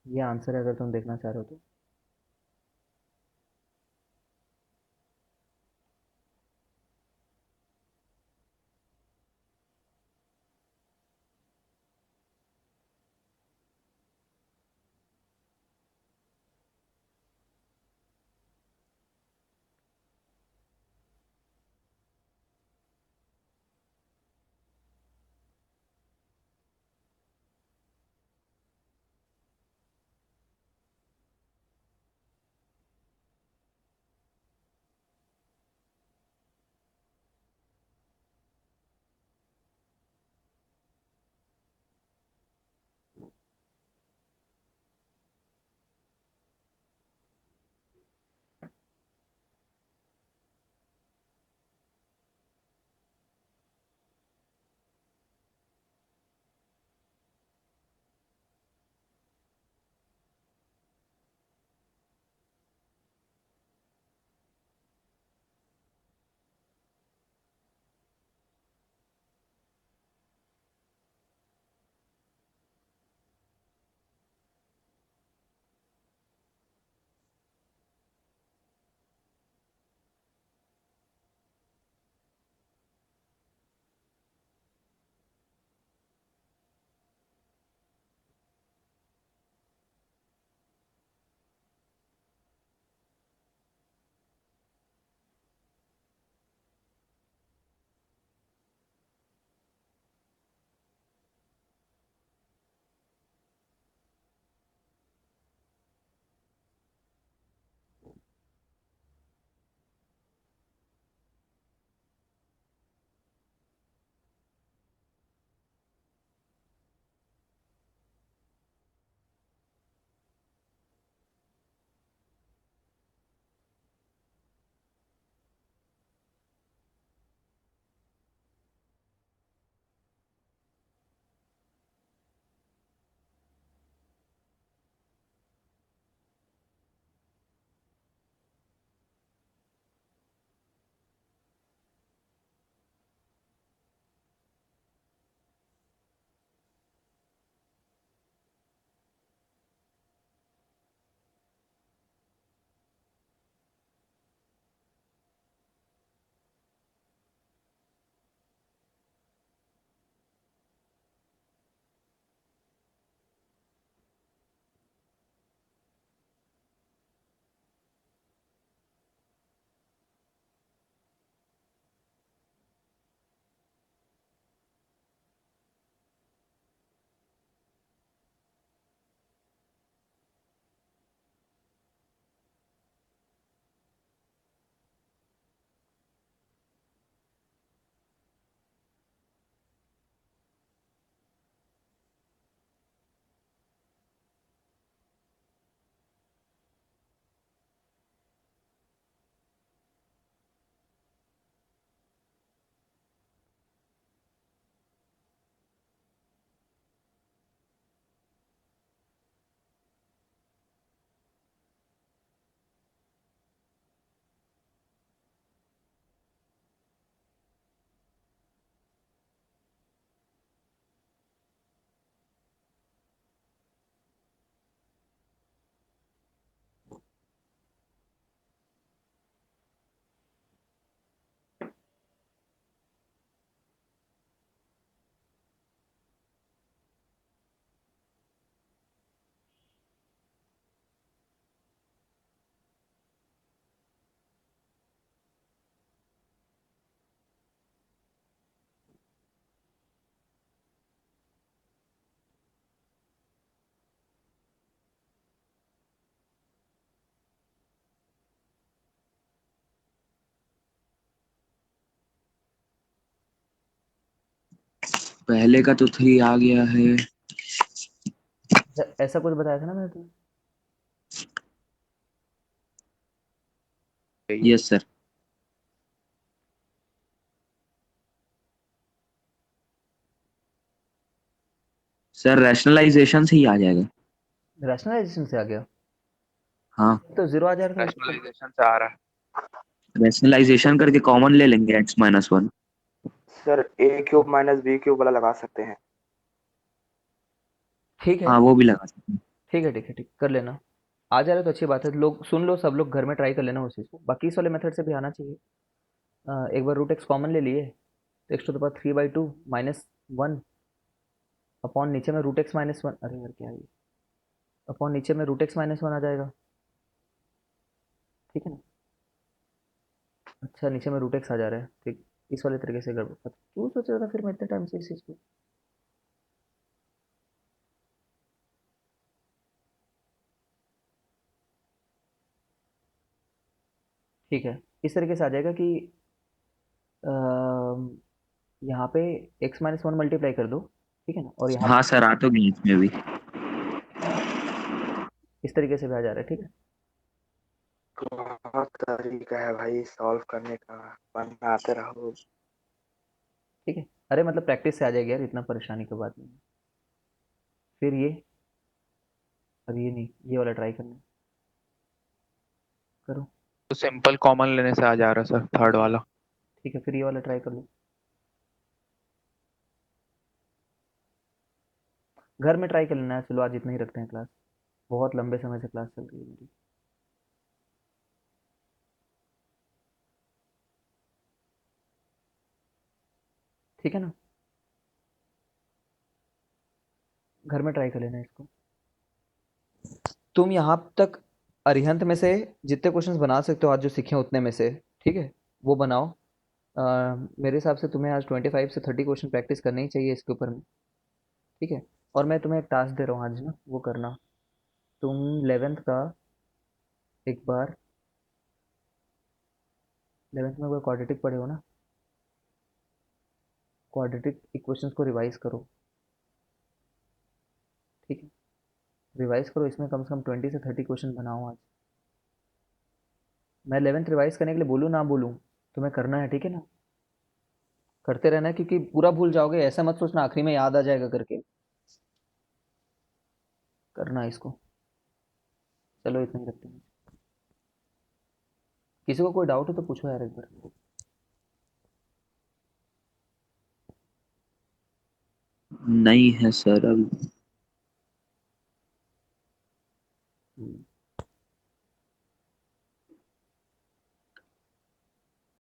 ये आंसर है अगर तुम देखना चाह रहे हो तो। पहले का तो 3 आ गया है। ऐसा कुछ बताया था ना मैंने तुम्हें? Yes sir. सर रैशनलाइजेशन से ही आ जाएगा। रैशनलाइजेशन से आ गया हाँ, तो जीरो आ जाएगा। रैशनलाइजेशन से आ रहा है। रैशनलाइजेशन करके कॉमन ले लेंगे x-1। सर ए क्यूब माइनस बी क्यूब वाला लगा सकते हैं। ठीक है हाँ वो भी लगा सकते हैं। ठीक है ठीक है ठीक कर लेना। आ जा रहा है तो अच्छी बात है, लोग सुन लो, सब लोग घर में ट्राई कर लेना उस चीज़ को। बाकी इस वाले मेथड से भी आना चाहिए। एक बार रूट एक्स कॉमन ले लिए तो x to the power 3/2 -1 upon नीचे में रूट एक्स -1। अरे यार क्या है ये, अपॉन नीचे में रूट एक्स -1 आ जाएगा। ठीक है ना? अच्छा नीचे में रूट एक्स आ जा रहा है। ठीक, इस वाले तरीके से गड़बड़ क्यों सोच रहा था फिर मैं इतने टाइम से इस चीज़ को। ठीक है, इस तरीके से आ जाएगा कि अम, यहाँ पे x-1 मल्टीप्लाई कर दो। ठीक है ना? और यहाँ हाँ सर, आ तो गई इसमें भी। इस तरीके से भी आ जा रहा है। ठीक है, बहुत तरीका है भाई सॉल्व करने का, बनाते रहो। ठीक है। अरे मतलब प्रैक्टिस से आ जाएगी यार, इतना परेशानी की बात नहीं है। फिर ये, अब ये नहीं, ये वाला ट्राई करना। करो। तो सिंपल कॉमन लेने से आ जा रहा है सर, थर्ड वाला। ठीक है, फिर ये वाला ट्राई कर लो। घर में ट्राई कर लेना है। चलो आज इतना ही रखते हैं क्लास, बहुत लंबे समय से क्लास चल रही है मेरी। ठीक है ना? घर में ट्राई कर लेना इसको। तुम यहाँ तक अरिहंत में से जितने क्वेश्चंस बना सकते हो आज जो सीखे उतने में से, ठीक है, वो बनाओ। मेरे हिसाब से तुम्हें आज 25 से 30 क्वेश्चन प्रैक्टिस करने ही चाहिए इसके ऊपर में। ठीक है, और मैं तुम्हें एक टास्क दे रहा हूँ आज ना, वो करना। तुम 11th का एक बार, 11th में कोई क्वाड्रेटिक पढ़े हो ना, क्वाड्रेटिक इक्वेशंस को रिवाइज करो। ठीक है, रिवाइज करो, इसमें कम से कम 20 से 30 क्वेश्चन बनाओ आज। मैं 11th रिवाइज करने के लिए बोलूँ ना बोलूँ, तुम्हें करना है। ठीक है ना? करते रहना है, क्योंकि पूरा भूल जाओगे। ऐसा मत सोचना आखिरी में याद आ जाएगा करके। करना इसको। चलो इतना ही रखते हैं। किसी को कोई डाउट हो तो पूछो यार एक बार। नहीं है सर अभी।